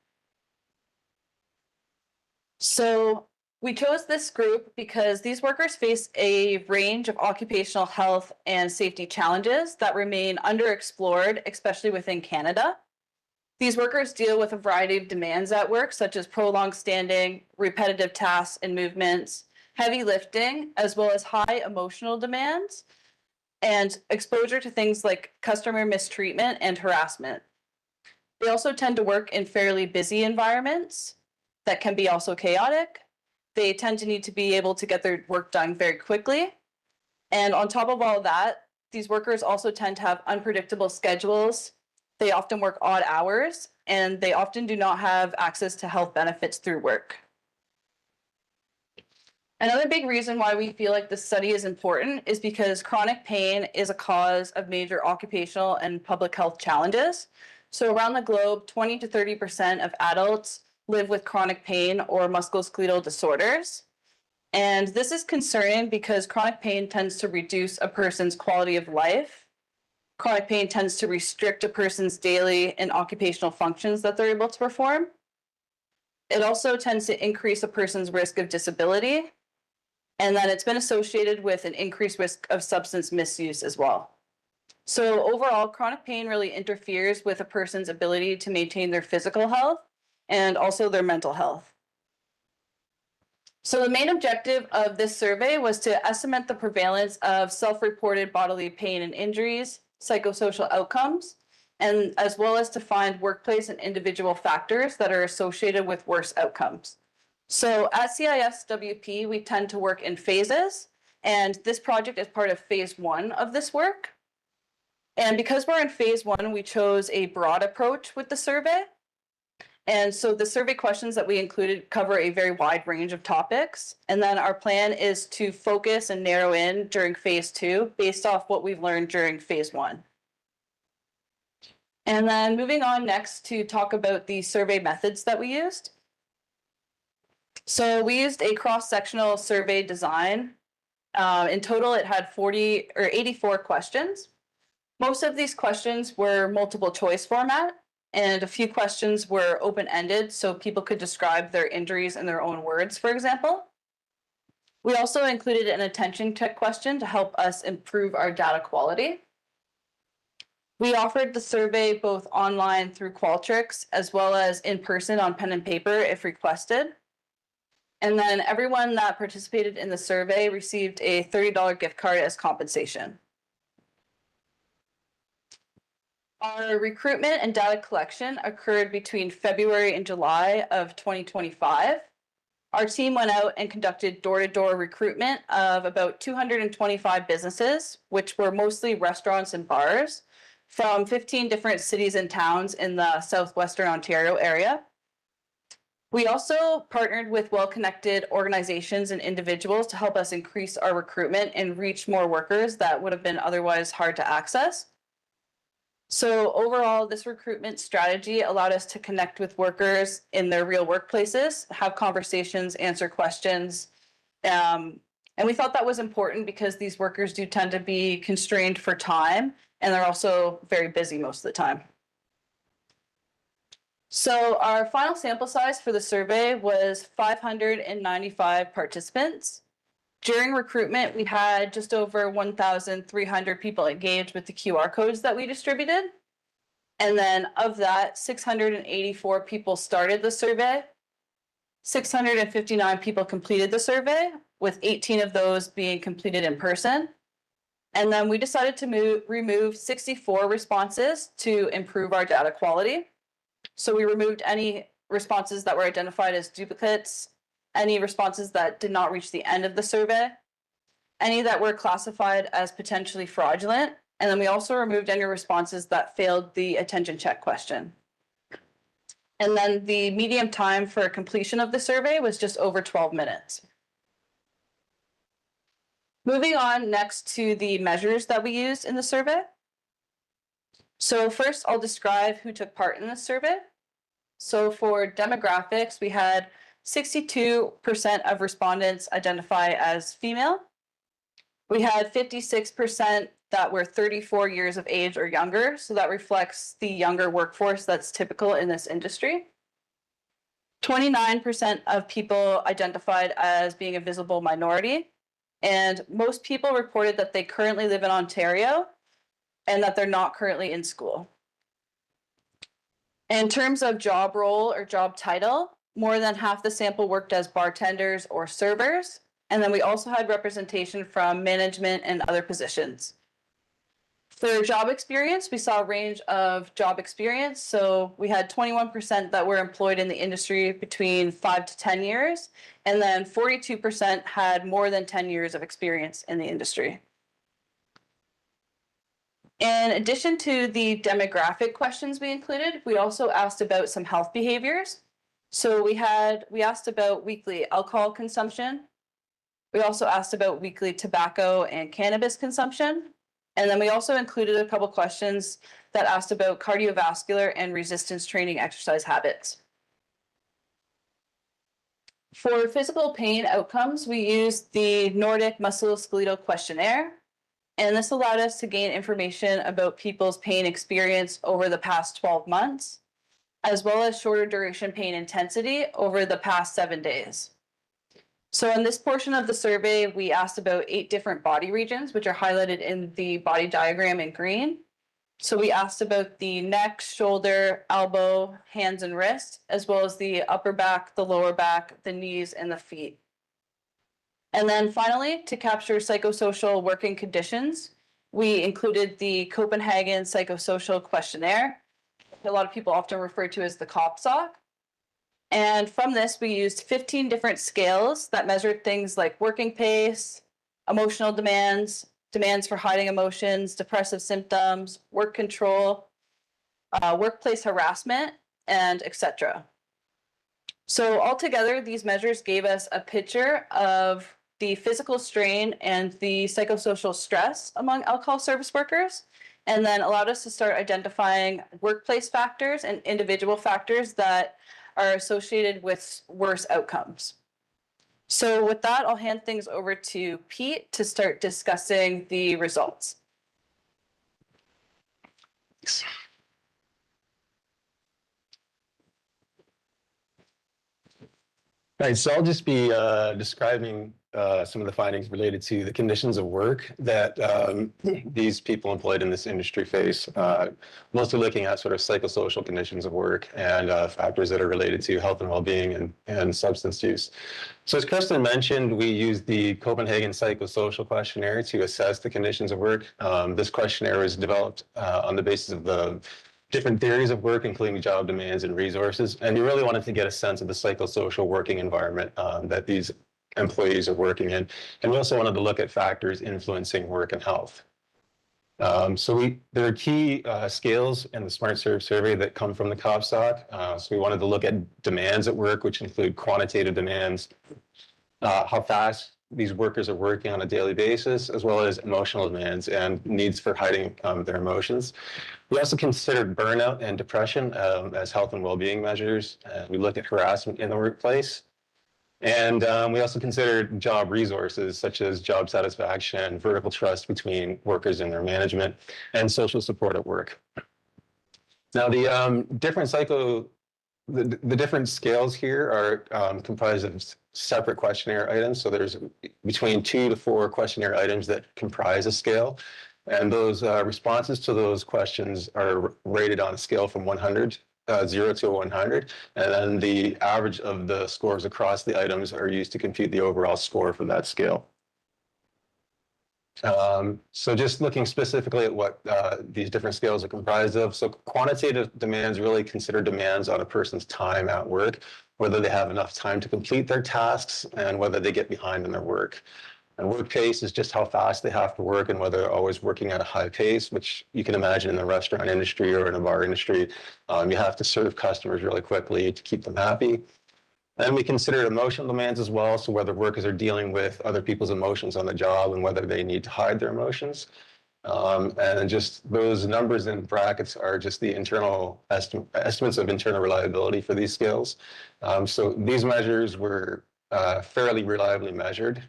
So we chose this group because these workers face a range of occupational health and safety challenges that remain underexplored, especially within Canada. These workers deal with a variety of demands at work, such as prolonged standing, repetitive tasks and movements, heavy lifting, as well as high emotional demands, and exposure to things like customer mistreatment and harassment. They also tend to work in fairly busy environments that can be also chaotic. They tend to need to be able to get their work done very quickly. And on top of all that, these workers also tend to have unpredictable schedules. They often work odd hours, and they often do not have access to health benefits through work. Another big reason why we feel like this study is important is because chronic pain is a cause of major occupational and public health challenges. So around the globe, 20 to 30% of adults live with chronic pain or musculoskeletal disorders. And this is concerning because chronic pain tends to reduce a person's quality of life. Chronic pain tends to restrict a person's daily and occupational functions that they're able to perform. It also tends to increase a person's risk of disability. And then it's been associated with an increased risk of substance misuse as well. So overall, chronic pain really interferes with a person's ability to maintain their physical health and also their mental health. So the main objective of this survey was to estimate the prevalence of self-reported bodily pain and injuries, psychosocial outcomes, and as well as to find workplace and individual factors that are associated with worse outcomes. So at CISWP, we tend to work in phases, and this project is part of phase 1 of this work. And because we're in phase 1, we chose a broad approach with the survey. And so the survey questions that we included cover a very wide range of topics. And then our plan is to focus and narrow in during phase 2 based off what we've learned during phase 1. And then moving on next to talk about the survey methods that we used. So we used a cross-sectional survey design. In total, it had 84 questions. Most of these questions were multiple choice format, and a few questions were open-ended, so people could describe their injuries in their own words, for example. We also included an attention check question to help us improve our data quality. We offered the survey both online through Qualtrics as well as in person on pen and paper if requested. And then everyone that participated in the survey received a $30 gift card as compensation. Our recruitment and data collection occurred between February and July of 2025. Our team went out and conducted door-to-door recruitment of about 225 businesses, which were mostly restaurants and bars, from 15 different cities and towns in the southwestern Ontario area. We also partnered with well-connected organizations and individuals to help us increase our recruitment and reach more workers that would have been otherwise hard to access. So overall, this recruitment strategy allowed us to connect with workers in their real workplaces, have conversations, answer questions. And we thought that was important because these workers do tend to be constrained for time, and they're also very busy most of the time. So our final sample size for the survey was 595 participants. During recruitment, we had just over 1,300 people engaged with the QR codes that we distributed. And then of that, 684 people started the survey. 659 people completed the survey, with 18 of those being completed in person. And then we decided to remove 64 responses to improve our data quality. So we removed any responses that were identified as duplicates, any responses that did not reach the end of the survey, any that were classified as potentially fraudulent, and then we also removed any responses that failed the attention check question. And then the median time for completion of the survey was just over 12 minutes. Moving on next to the measures that we used in the survey. So first, I'll describe who took part in this survey. So for demographics, we had 62% of respondents identify as female. We had 56% that were 34 years of age or younger. So that reflects the younger workforce that's typical in this industry. 29% of people identified as being a visible minority. And most people reported that they currently live in Ontario and that they're not currently in school. In terms of job role or job title, more than half the sample worked as bartenders or servers. And then we also had representation from management and other positions. For job experience, we saw a range of job experience. So we had 21% that were employed in the industry between 5 to 10 years, and then 42% had more than 10 years of experience in the industry. In addition to the demographic questions we included, we also asked about some health behaviors. So we asked about weekly alcohol consumption. We also asked about weekly tobacco and cannabis consumption. And then we also included a couple questions that asked about cardiovascular and resistance training exercise habits. For physical pain outcomes, we used the Nordic Musculoskeletal questionnaire. And this allowed us to gain information about people's pain experience over the past 12 months, as well as shorter duration pain intensity over the past 7 days. So in this portion of the survey, we asked about 8 different body regions, which are highlighted in the body diagram in green. So we asked about the neck, shoulder, elbow, hands, and wrist, as well as the upper back, the lower back, the knees, and the feet. And then finally, to capture psychosocial working conditions, we included the Copenhagen Psychosocial Questionnaire. A lot of people often refer to as the COPSOC. And from this, we used 15 different scales that measured things like working pace, emotional demands, demands for hiding emotions, depressive symptoms, work control, workplace harassment, and etc. So altogether, these measures gave us a picture of the physical strain and the psychosocial stress among alcohol service workers, and then allowed us to start identifying workplace factors and individual factors that are associated with worse outcomes. So with that, I'll hand things over to Pete to start discussing the results. Right, so I'll just be describing some of the findings related to the conditions of work that these people employed in this industry face, mostly looking at sort of psychosocial conditions of work and factors that are related to health and well-being and substance use. So as Kristen mentioned, we used the Copenhagen Psychosocial Questionnaire to assess the conditions of work. This questionnaire was developed on the basis of the different theories of work, including job demands and resources. And we really wanted to get a sense of the psychosocial working environment that these employees are working in. And we also wanted to look at factors influencing work and health. There are key scales in the Smart Serve survey that come from the COPSOC. So we wanted to look at demands at work, which include quantitative demands, how fast these workers are working on a daily basis, as well as emotional demands and needs for hiding their emotions. We also considered burnout and depression as health and well-being measures. We looked at harassment in the workplace. And we also considered job resources, such as job satisfaction, vertical trust between workers and their management, and social support at work. Now, the different scales here are comprised of separate questionnaire items. So there's between 2 to 4 questionnaire items that comprise a scale. And those responses to those questions are rated on a scale from 0 to 100. And then the average of the scores across the items are used to compute the overall score for that scale. So just looking specifically at what these different scales are comprised of. So quantitative demands really consider demands on a person's time at work, whether they have enough time to complete their tasks and whether they get behind in their work. And work pace is just how fast they have to work and whether they're always working at a high pace, which you can imagine in the restaurant industry or in a bar industry. You have to serve customers really quickly to keep them happy. And we consider emotional demands as well, so whether workers are dealing with other people's emotions on the job and whether they need to hide their emotions. And just those numbers in brackets are just the internal estimates of internal reliability for these scales. So these measures were fairly reliably measured.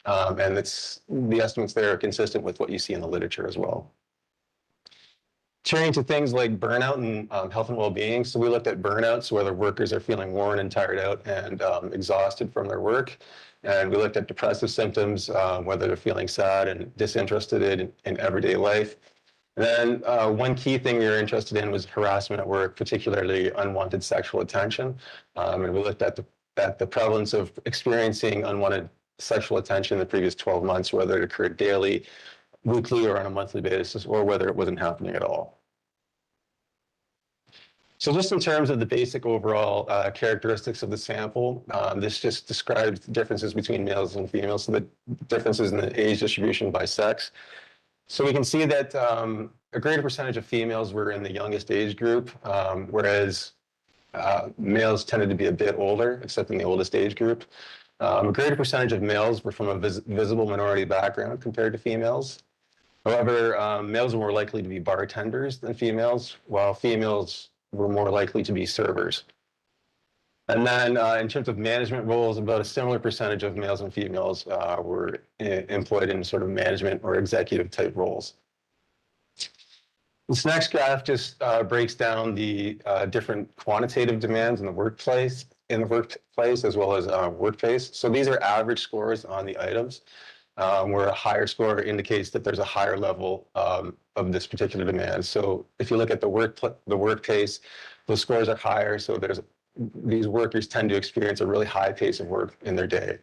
And the estimates there are consistent with what you see in the literature as well. Turning to things like burnout and health and well-being. So we looked at burnouts, whether workers are feeling worn and tired out and exhausted from their work. And we looked at depressive symptoms, whether they're feeling sad and disinterested in everyday life. And then one key thing we were interested in was harassment at work, particularly unwanted sexual attention. And we looked at the prevalence of experiencing unwanted sexual attention in the previous 12 months, whether it occurred daily, weekly, or on a monthly basis, or whether it wasn't happening at all. So just in terms of the basic overall characteristics of the sample, this just describes the differences between males and females, so the differences in the age distribution by sex. So we can see that a greater percentage of females were in the youngest age group, whereas males tended to be a bit older, except in the oldest age group. A greater percentage of males were from a visible minority background compared to females. However, males were more likely to be bartenders than females, while females were more likely to be servers. And then in terms of management roles, about a similar percentage of males and females were employed in sort of management or executive type roles. This next graph just breaks down the different quantitative demands in the workplace as well as workplace. So these are average scores on the items, where a higher score indicates that there's a higher level of this particular demand. So if you look at the work pace, those scores are higher. So these workers tend to experience a really high pace of work in their day.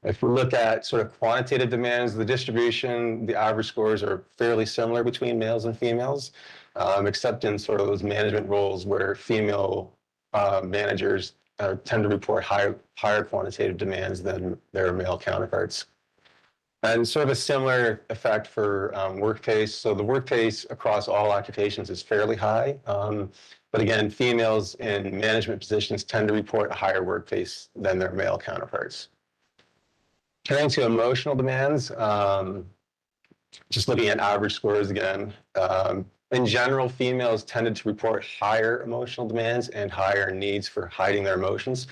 If we look at sort of quantitative demands, the distribution, the average scores are fairly similar between males and females, except in sort of those management roles where female managers tend to report higher quantitative demands than their male counterparts. And sort of a similar effect for work pace. So the work pace across all occupations is fairly high. But again, females in management positions tend to report a higher work pace than their male counterparts. Turning to emotional demands, just looking at average scores again. In general, females tended to report higher emotional demands and higher needs for hiding their emotions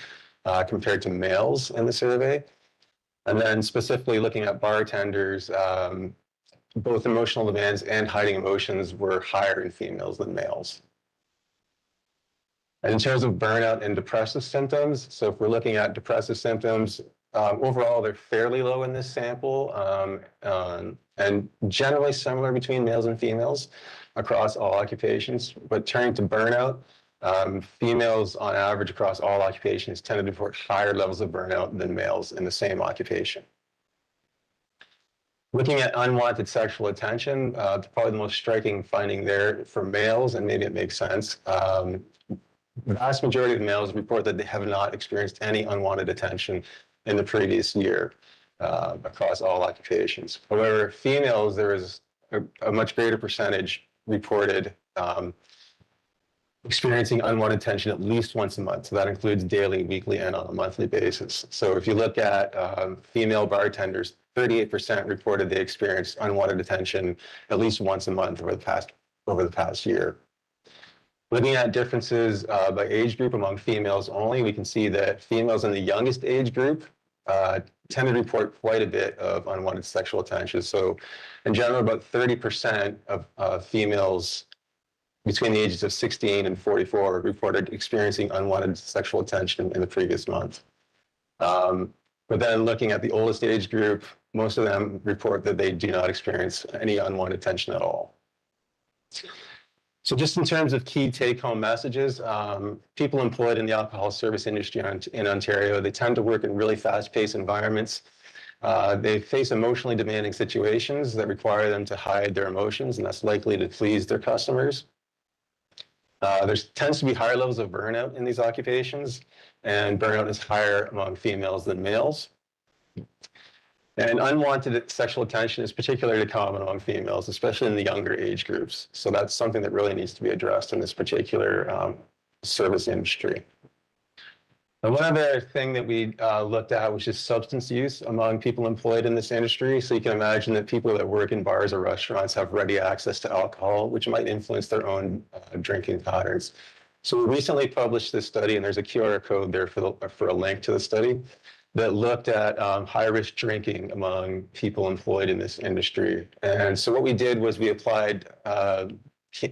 compared to males in the survey. And then specifically looking at bartenders, both emotional demands and hiding emotions were higher in females than males. And in terms of burnout and depressive symptoms, so if we're looking at depressive symptoms, overall they're fairly low in this sample and generally similar between males and females across all occupations. But turning to burnout, females on average across all occupations tended to report higher levels of burnout than males in the same occupation. Looking at unwanted sexual attention, probably the most striking finding there for males, and maybe it makes sense, the vast majority of males report that they have not experienced any unwanted attention in the previous year across all occupations. However, females, there is a much greater percentage reported experiencing unwanted attention at least once a month. So that includes daily, weekly, and on a monthly basis. So if you look at female bartenders, 38% reported they experienced unwanted attention at least once a month over the past year. Looking at differences by age group among females only, we can see that females in the youngest age group tend to report quite a bit of unwanted sexual attention. So in general, about 30% of females between the ages of 16 and 44 reported experiencing unwanted sexual attention in the previous month. But then looking at the oldest age group, most of them report that they do not experience any unwanted attention at all. So just in terms of key take-home messages, people employed in the alcohol service industry in Ontario, they tend to work in really fast-paced environments. They face emotionally demanding situations that require them to hide their emotions, and that's likely to please their customers. There tends to be higher levels of burnout in these occupations, and burnout is higher among females than males. And unwanted sexual attention is particularly common among females, especially in the younger age groups. So that's something that really needs to be addressed in this particular service industry. And one other thing that we looked at was just substance use among people employed in this industry. So you can imagine that people that work in bars or restaurants have ready access to alcohol, which might influence their own drinking patterns. So we recently published this study, and there's a QR code there for a link to the study that looked at high-risk drinking among people employed in this industry. And so what we did was we applied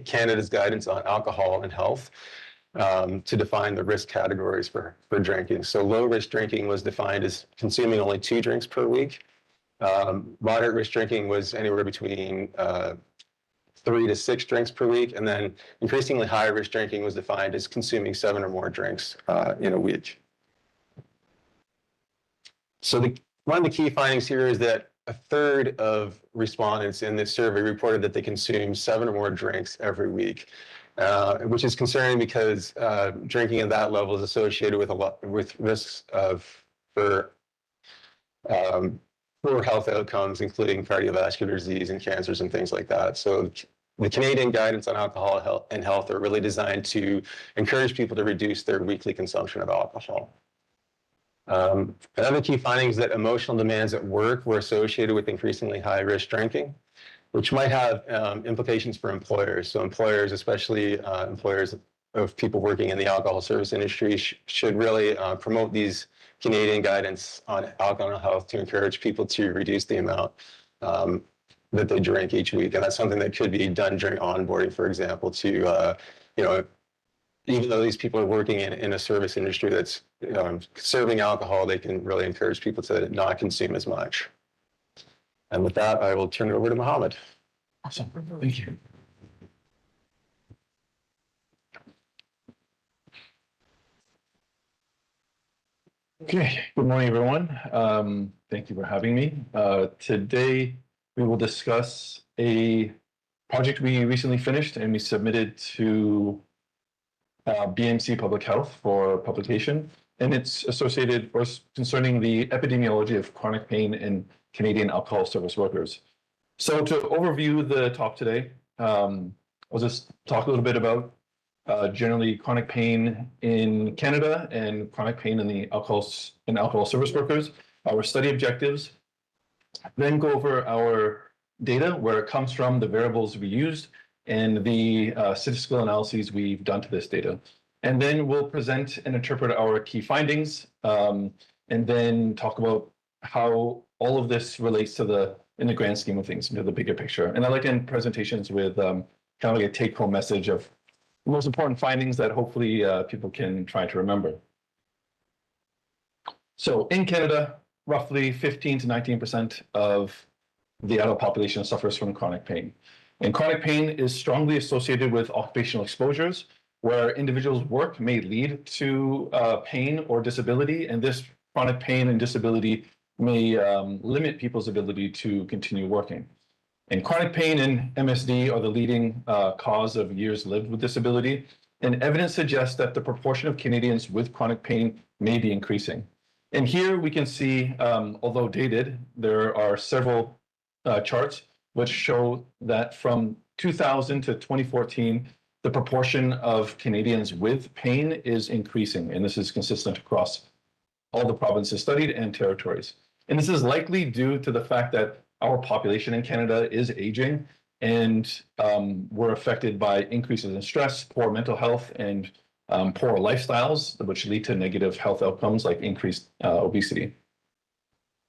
Canada's guidance on alcohol and health to define the risk categories for drinking. So low-risk drinking was defined as consuming only 2 drinks per week. Moderate risk drinking was anywhere between 3 to 6 drinks per week. And then increasingly high-risk drinking was defined as consuming 7 or more drinks in a week. So one of the key findings here is that a third of respondents in this survey reported that they consume 7 or more drinks every week, which is concerning because drinking at that level is associated with risks for poor health outcomes, including cardiovascular disease and cancers and things like that. So the Canadian guidance on alcohol and health are really designed to encourage people to reduce their weekly consumption of alcohol. Another key finding is that emotional demands at work were associated with increasingly high-risk drinking, which might have implications for employers. So employers, especially employers of people working in the alcohol service industry, should really promote these Canadian guidance on alcohol and health to encourage people to reduce the amount that they drink each week. And that's something that could be done during onboarding, for example, to, even though these people are working in a service industry that's serving alcohol, they can really encourage people to not consume as much. And with that, I will turn it over to Mohammed. Awesome. Thank you. Okay. Good morning, everyone. Thank you for having me. Today, we will discuss a project we recently finished and we submitted to BMC Public Health for publication, and it's associated or concerning the epidemiology of chronic pain in Canadian alcohol service workers. So to overview the talk today, I'll just talk a little bit about generally chronic pain in Canada and chronic pain in the alcohol service workers, our study objectives, then go over our data, where it comes from, the variables we used, and the statistical analyses we've done to this data. And then we'll present and interpret our key findings, and then talk about how all of this relates to in the grand scheme of things, into the bigger picture. And I like to end presentations with kind of like a take-home message of the most important findings that hopefully people can try to remember. So in Canada, roughly 15 to 19% of the adult population suffers from chronic pain. And chronic pain is strongly associated with occupational exposures, where individuals' work may lead to pain or disability, and this chronic pain and disability may limit people's ability to continue working. And chronic pain and MSD are the leading cause of years lived with disability, and evidence suggests that the proportion of Canadians with chronic pain may be increasing. And here we can see, although dated, there are several charts which show that from 2000 to 2014, the proportion of Canadians with pain is increasing. And this is consistent across all the provinces studied and territories. And this is likely due to the fact that our population in Canada is aging, and we're affected by increases in stress, poor mental health, and poor lifestyles, which lead to negative health outcomes like increased obesity.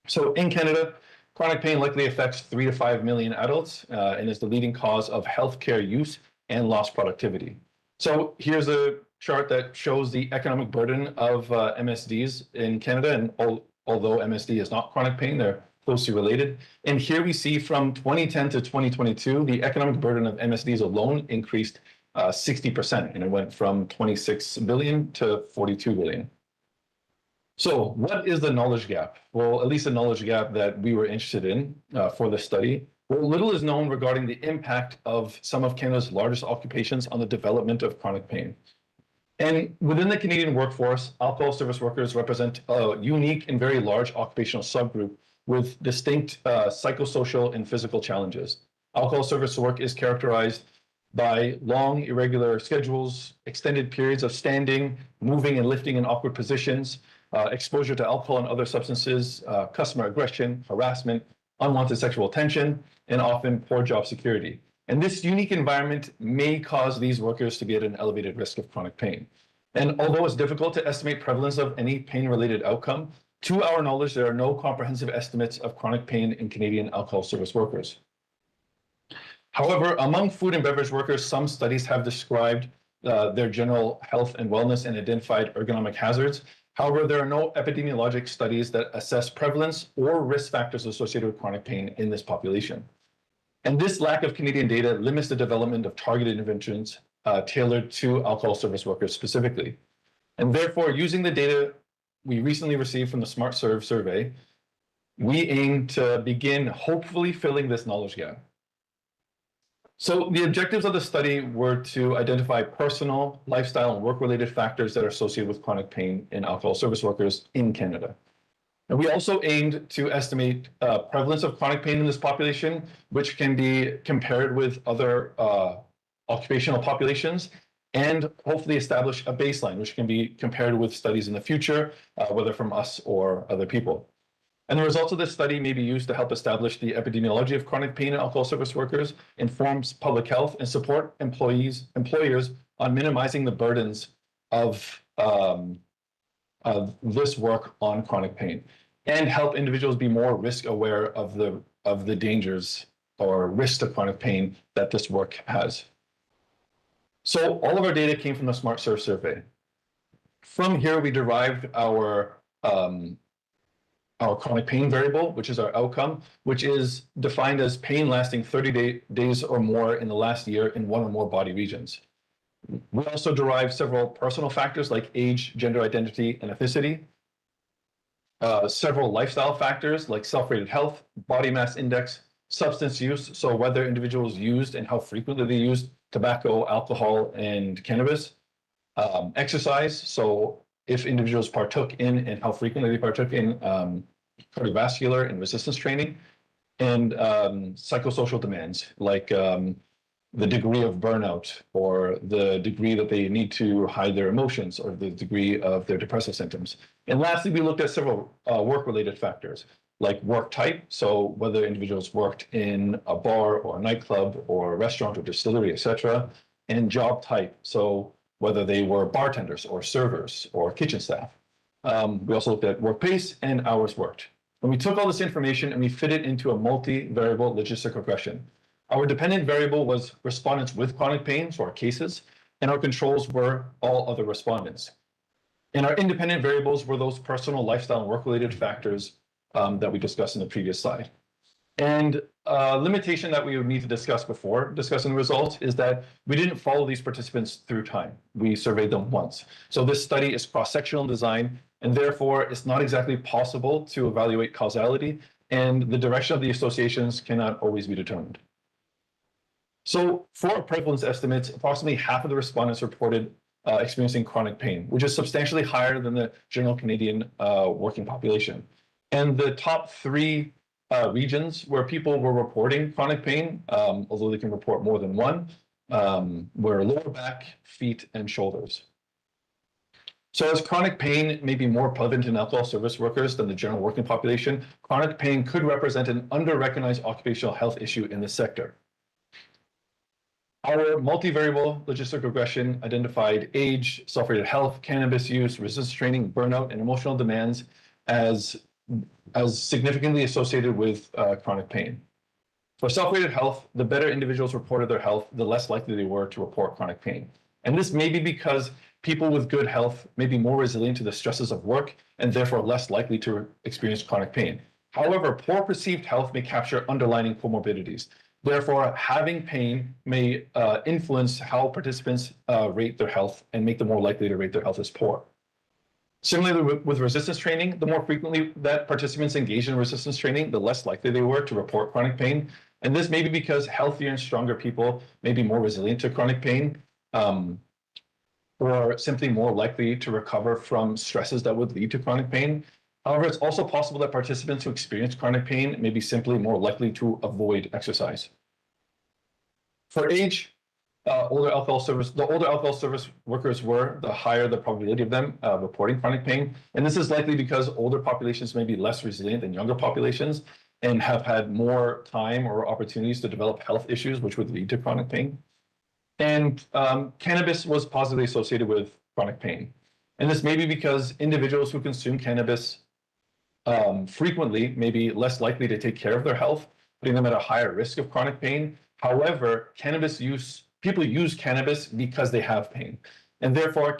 So in Canada, chronic pain likely affects 3 to 5 million adults and is the leading cause of healthcare use and lost productivity. So here's a chart that shows the economic burden of MSDs in Canada. And although MSD is not chronic pain, they're closely related. And here we see from 2010 to 2022, the economic burden of MSDs alone increased 60%, and it went from 26 billion to 42 billion. So what is the knowledge gap? Well, at least the knowledge gap that we were interested in for the study. Well, little is known regarding the impact of some of Canada's largest occupations on the development of chronic pain. And within the Canadian workforce, alcohol service workers represent a unique and very large occupational subgroup with distinct psychosocial and physical challenges. Alcohol service work is characterized by long, irregular schedules, extended periods of standing, moving and lifting in awkward positions, exposure to alcohol and other substances, customer aggression, harassment, unwanted sexual attention, and often poor job security. And this unique environment may cause these workers to be at an elevated risk of chronic pain. And although it's difficult to estimate prevalence of any pain-related outcome, to our knowledge, there are no comprehensive estimates of chronic pain in Canadian alcohol service workers. However, among food and beverage workers, some studies have described their general health and wellness and identified ergonomic hazards. However, there are no epidemiologic studies that assess prevalence or risk factors associated with chronic pain in this population. And this lack of Canadian data limits the development of targeted interventions tailored to alcohol service workers specifically. And therefore, using the data we recently received from the SmartServe survey, we aim to begin hopefully filling this knowledge gap. So the objectives of the study were to identify personal, lifestyle, and work-related factors that are associated with chronic pain in alcohol service workers in Canada. And we also aimed to estimate prevalence of chronic pain in this population, which can be compared with other occupational populations, and hopefully establish a baseline, which can be compared with studies in the future, whether from us or other people. And the results of this study may be used to help establish the epidemiology of chronic pain in alcohol service workers, informs public health, and support employers on minimizing the burdens of this work on chronic pain, and help individuals be more risk aware of the dangers or risks to chronic pain that this work has. So all of our data came from the SmartServe survey. From here, we derived our chronic pain variable, which is our outcome, which is defined as pain lasting 30 days or more in the last year in one or more body regions. We also derived several personal factors like age, gender identity, and ethnicity, several lifestyle factors like self-rated health, body mass index, substance use, so whether individuals used and how frequently they used tobacco, alcohol, and cannabis, exercise, so if individuals partook in and how frequently they partook in cardiovascular and resistance training, and psychosocial demands like the degree of burnout or the degree that they need to hide their emotions or the degree of their depressive symptoms. And lastly, we looked at several work-related factors like work type, so whether individuals worked in a bar or a nightclub or a restaurant or distillery, etc., and job type, so whether they were bartenders or servers or kitchen staff. We also looked at work pace and hours worked. And we took all this information and we fit it into a multi-variable logistic regression. Our dependent variable was respondents with chronic pain, so our cases, and our controls were all other respondents. And our independent variables were those personal, lifestyle, and work-related factors that we discussed in the previous slide. And a limitation that we would need to discuss before discussing the results is that we didn't follow these participants through time. We surveyed them once. So this study is cross-sectional design, and therefore it's not exactly possible to evaluate causality, and the direction of the associations cannot always be determined. So for prevalence estimates, approximately half of the respondents reported experiencing chronic pain, which is substantially higher than the general Canadian working population. And the top three regions where people were reporting chronic pain, although they can report more than one, were lower back, feet, and shoulders. So as chronic pain may be more prevalent in alcohol service workers than the general working population, chronic pain could represent an under-recognized occupational health issue in this sector. Our multivariable logistic regression identified age, self-rated health, cannabis use, resistance training, burnout, and emotional demands as significantly associated with chronic pain. For self-rated health, the better individuals reported their health, the less likely they were to report chronic pain. And this may be because people with good health may be more resilient to the stresses of work and therefore less likely to experience chronic pain. However, poor perceived health may capture underlying comorbidities. Therefore, having pain may influence how participants rate their health and make them more likely to rate their health as poor. Similarly, with resistance training, the more frequently that participants engage in resistance training, the less likely they were to report chronic pain. And this may be because healthier and stronger people may be more resilient to chronic pain, or simply more likely to recover from stresses that would lead to chronic pain. However, it's also possible that participants who experience chronic pain may be simply more likely to avoid exercise. For age, the older alcohol service workers were, the higher the probability of them reporting chronic pain. And this is likely because older populations may be less resilient than younger populations and have had more time or opportunities to develop health issues, which would lead to chronic pain. And cannabis was positively associated with chronic pain. And this may be because individuals who consume cannabis frequently may be less likely to take care of their health, putting them at a higher risk of chronic pain. However, people use cannabis because they have pain. And therefore,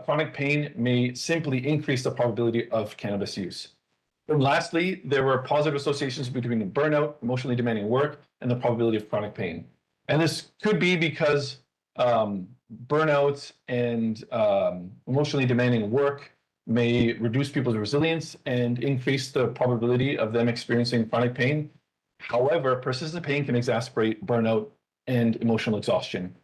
chronic pain may simply increase the probability of cannabis use. And lastly, there were positive associations between burnout, emotionally demanding work, and the probability of chronic pain. And this could be because burnout and emotionally demanding work may reduce people's resilience and increase the probability of them experiencing chronic pain. However, persistent pain can exacerbate burnout and emotional exhaustion,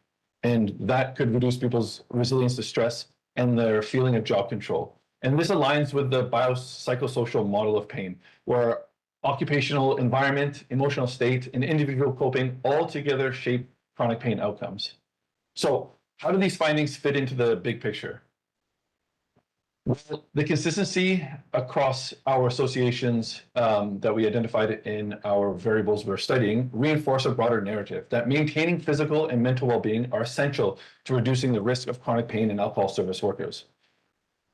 and that could reduce people's resilience to stress and their feeling of job control. And this aligns with the biopsychosocial model of pain, where occupational environment, emotional state, and individual coping all together shape chronic pain outcomes. So how do these findings fit into the big picture? Well, the consistency across our associations that we identified in our variables we're studying reinforce a broader narrative that maintaining physical and mental well-being are essential to reducing the risk of chronic pain in alcohol service workers.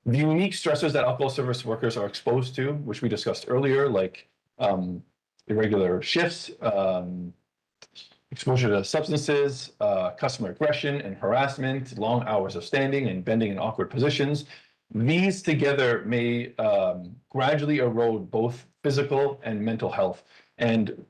The unique stressors that alcohol service workers are exposed to, which we discussed earlier, like irregular shifts, exposure to substances, customer aggression and harassment, long hours of standing and bending in awkward positions, these together may gradually erode both physical and mental health and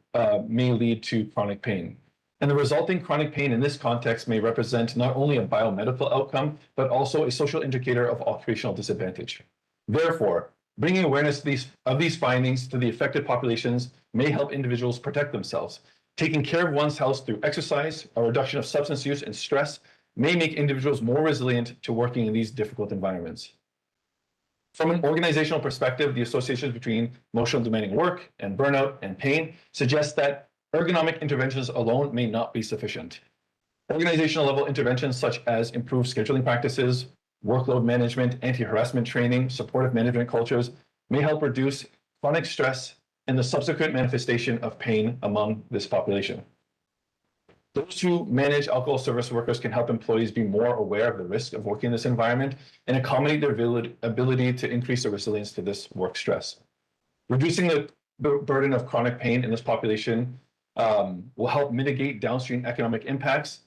may lead to chronic pain. And the resulting chronic pain in this context may represent not only a biomedical outcome, but also a social indicator of occupational disadvantage. Therefore, bringing awareness of these findings to the affected populations may help individuals protect themselves. Taking care of one's health through exercise, a reduction of substance use and stress may make individuals more resilient to working in these difficult environments. From an organizational perspective, the associations between emotional demanding work and burnout and pain suggest that ergonomic interventions alone may not be sufficient. Organizational level interventions such as improved scheduling practices, workload management, anti-harassment training, supportive management cultures may help reduce chronic stress and the subsequent manifestation of pain among this population. Those who manage alcohol service workers can help employees be more aware of the risk of working in this environment and accommodate their ability to increase their resilience to this work stress. Reducing the burden of chronic pain in this population will help mitigate downstream economic impacts,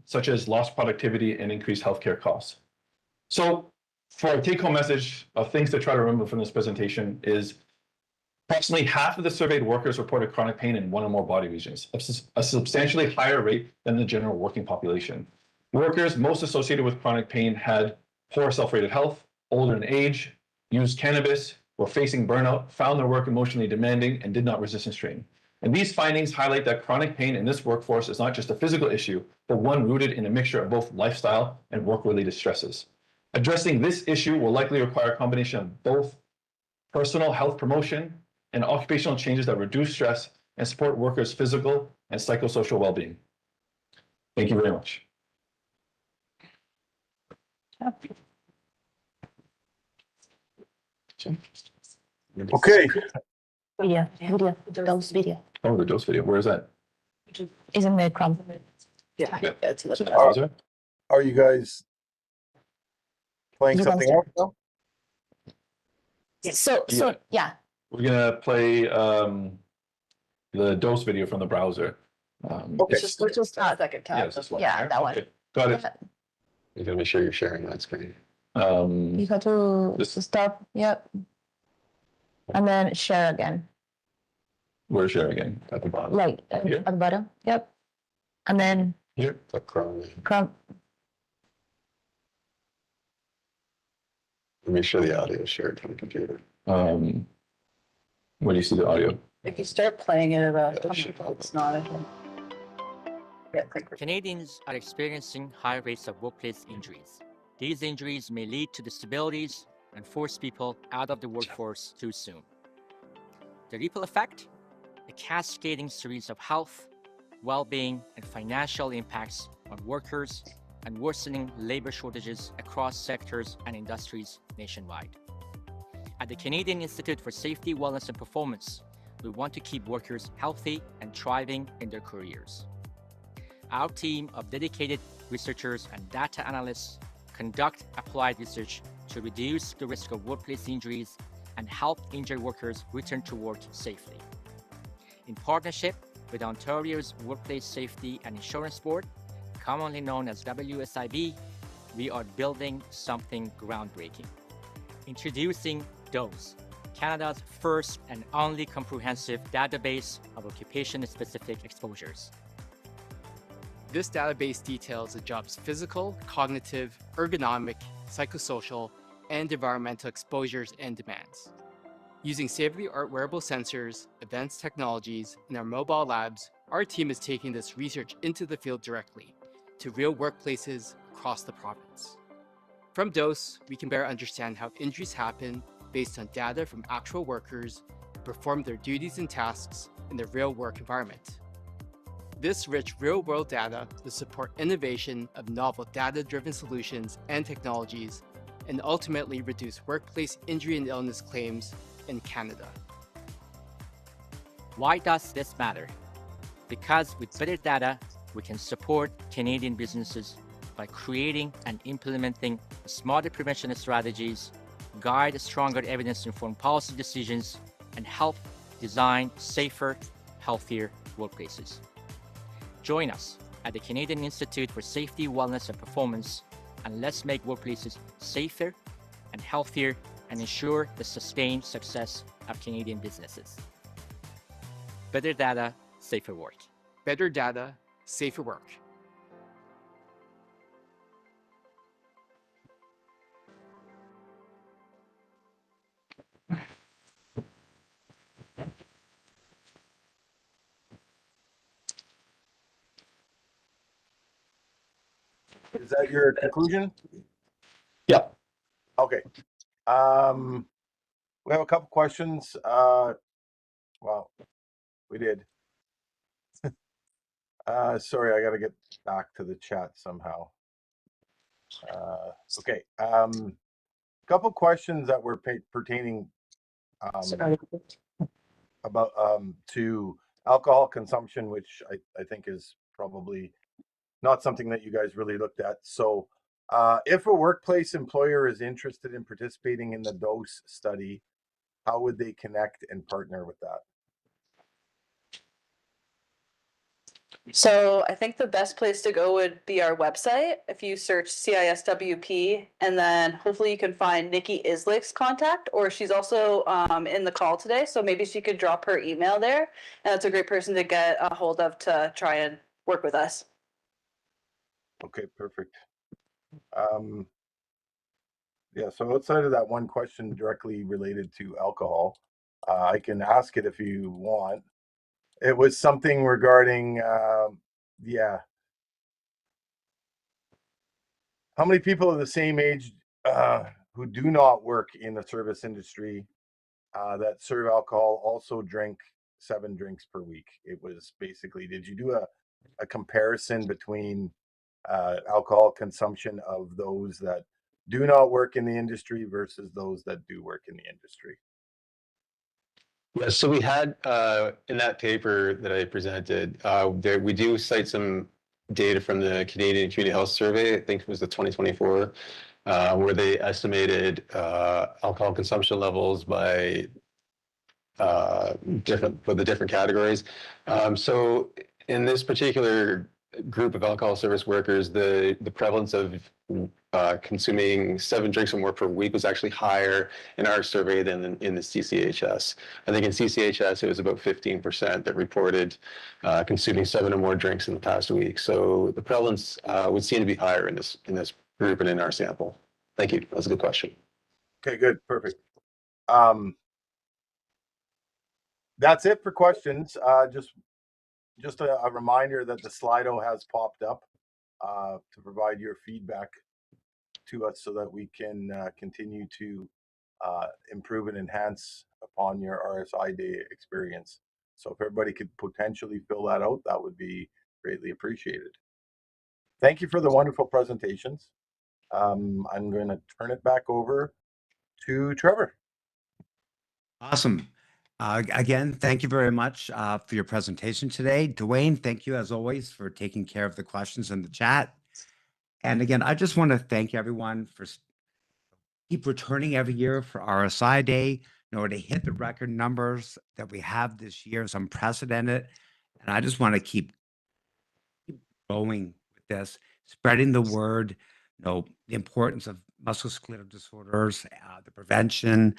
such as lost productivity and increased healthcare costs. So for our take-home message of things to try to remember from this presentation is approximately half of the surveyed workers reported chronic pain in one or more body regions, a substantially higher rate than the general working population. Workers most associated with chronic pain had poor self-rated health, older in age, used cannabis, were facing burnout, found their work emotionally demanding, and did not resistance train. And these findings highlight that chronic pain in this workforce is not just a physical issue, but one rooted in a mixture of both lifestyle and work-related stresses. Addressing this issue will likely require a combination of both personal health promotion and occupational changes that reduce stress and support workers' physical and psychosocial well-being. Thank you very much. Okay. Video, dose video. Oh, the dose video. Where is that? Is in the Chrome. Yeah. It's in the browser? Are you guys playing You something want else now? So yeah. We're gonna play the dose video from the browser. Okay. It's just not second tab. Yes, this one. Yeah, that one. Okay, got it. You gotta make sure you're sharing that screen. You got to This- stop. Yep. And then share again. We're sharing again. At the bottom. Like Here? at the bottom. Yep. And then Here. Click Chrome. Chrome. Make sure the audio is shared to the computer. Where do you see the audio? If you start playing it about, Yeah, shit. it's not. I think. Yeah, click. Canadians are experiencing high rates of workplace injuries. These injuries may lead to disabilities and force people out of the workforce too soon. The ripple effect? A cascading series of health, well-being, and financial impacts on workers and worsening labor shortages across sectors and industries nationwide. At the Canadian Institute for Safety, Wellness and Performance, we want to keep workers healthy and thriving in their careers. Our team of dedicated researchers and data analysts conduct applied research to reduce the risk of workplace injuries and help injured workers return to work safely. In partnership with Ontario's Workplace Safety and Insurance Board, commonly known as WSIB, we are building something groundbreaking. Introducing DOSE, Canada's first and only comprehensive database of occupation-specific exposures. This database details a job's physical, cognitive, ergonomic, psychosocial, and environmental exposures and demands. Using state-of-the-art wearable sensors, advanced technologies, and our mobile labs, our team is taking this research into the field directly, to real workplaces across the province. From DOSE, we can better understand how injuries happen based on data from actual workers who perform their duties and tasks in the real work environment. This rich real-world data will support innovation of novel data-driven solutions and technologies, and ultimately reduce workplace injury and illness claims in Canada. Why does this matter? Because with better data, we can support Canadian businesses by creating and implementing smarter prevention strategies, guide stronger evidence-informed policy decisions, and help design safer, healthier workplaces. Join us at the Canadian Institute for Safety, Wellness and Performance, and let's make workplaces safer and healthier and ensure the sustained success of Canadian businesses. Better data, safer work. Better data, safer work. Is that your conclusion? Yeah. Okay. We have a couple questions. Well, we did. Sorry, I got to get back to the chat somehow. Okay. Couple questions that were pertaining about to alcohol consumption, which I think is probably not something that you guys really looked at. So if a workplace employer is interested in participating in the DOSE study, how would they connect and partner with that? So I think the best place to go would be our website. If you search CISWP, and then hopefully you can find Nikki Islick's contact, or she's also in the call today. So maybe she could drop her email there. And that's a great person to get a hold of to try and work with us. Okay, perfect. Yeah, so outside of that one question directly related to alcohol, I can ask it if you want. It was something regarding, yeah. How many people of the same age who do not work in the service industry that serve alcohol also drink 7 drinks per week? It was basically, did you do a comparison between alcohol consumption of those that do not work in the industry versus those that do work in the industry? Yeah, so we had in that paper that I presented, we do cite some data from the Canadian Community Health Survey. I think it was the 2024, where they estimated alcohol consumption levels by different categories. So in this particular group of alcohol service workers, the prevalence of consuming 7 drinks or more per week was actually higher in our survey than in the CCHS. I think in CCHS it was about 15% that reported consuming 7 or more drinks in the past week. So the prevalence would seem to be higher in this group and in our sample. Thank you. That's a good question. Okay, good, perfect. That's it for questions. Just a reminder that the Slido has popped up to provide your feedback to us so that we can continue to improve and enhance upon your RSI day experience. So if everybody could potentially fill that out, that would be greatly appreciated. Thank you for the wonderful presentations. I'm going to turn it back over to Trevor. Awesome. Again, thank you very much for your presentation today. Dwayne, thank you as always for taking care of the questions in the chat. And again, I just want to thank everyone for keep returning every year for RSI Day in order to hit the record numbers that we have this year. It's unprecedented. And I just want to keep going with this, spreading the word, the importance of musculoskeletal disorders, the prevention,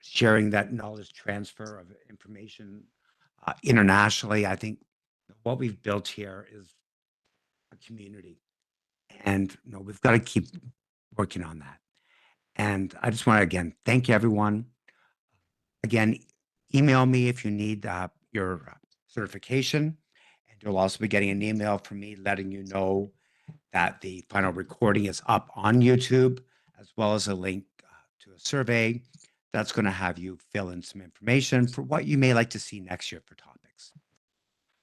sharing that knowledge transfer of information internationally. I think what we've built here is a community, and we've got to keep working on that. And I just want to again thank everyone. Again, email me if you need your certification, and you'll also be getting an email from me letting you know that the final recording is up on YouTube, as well as a link to a survey that's going to have you fill in some information for what you may like to see next year for topics.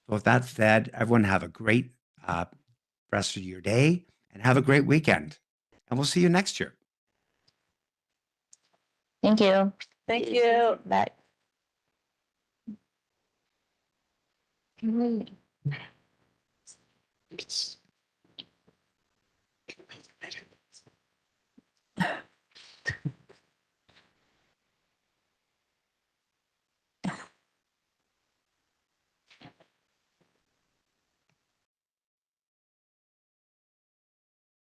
So with that said, everyone have a great rest of your day and have a great weekend. And we'll see you next year. Thank you. Thank you. Bye. It's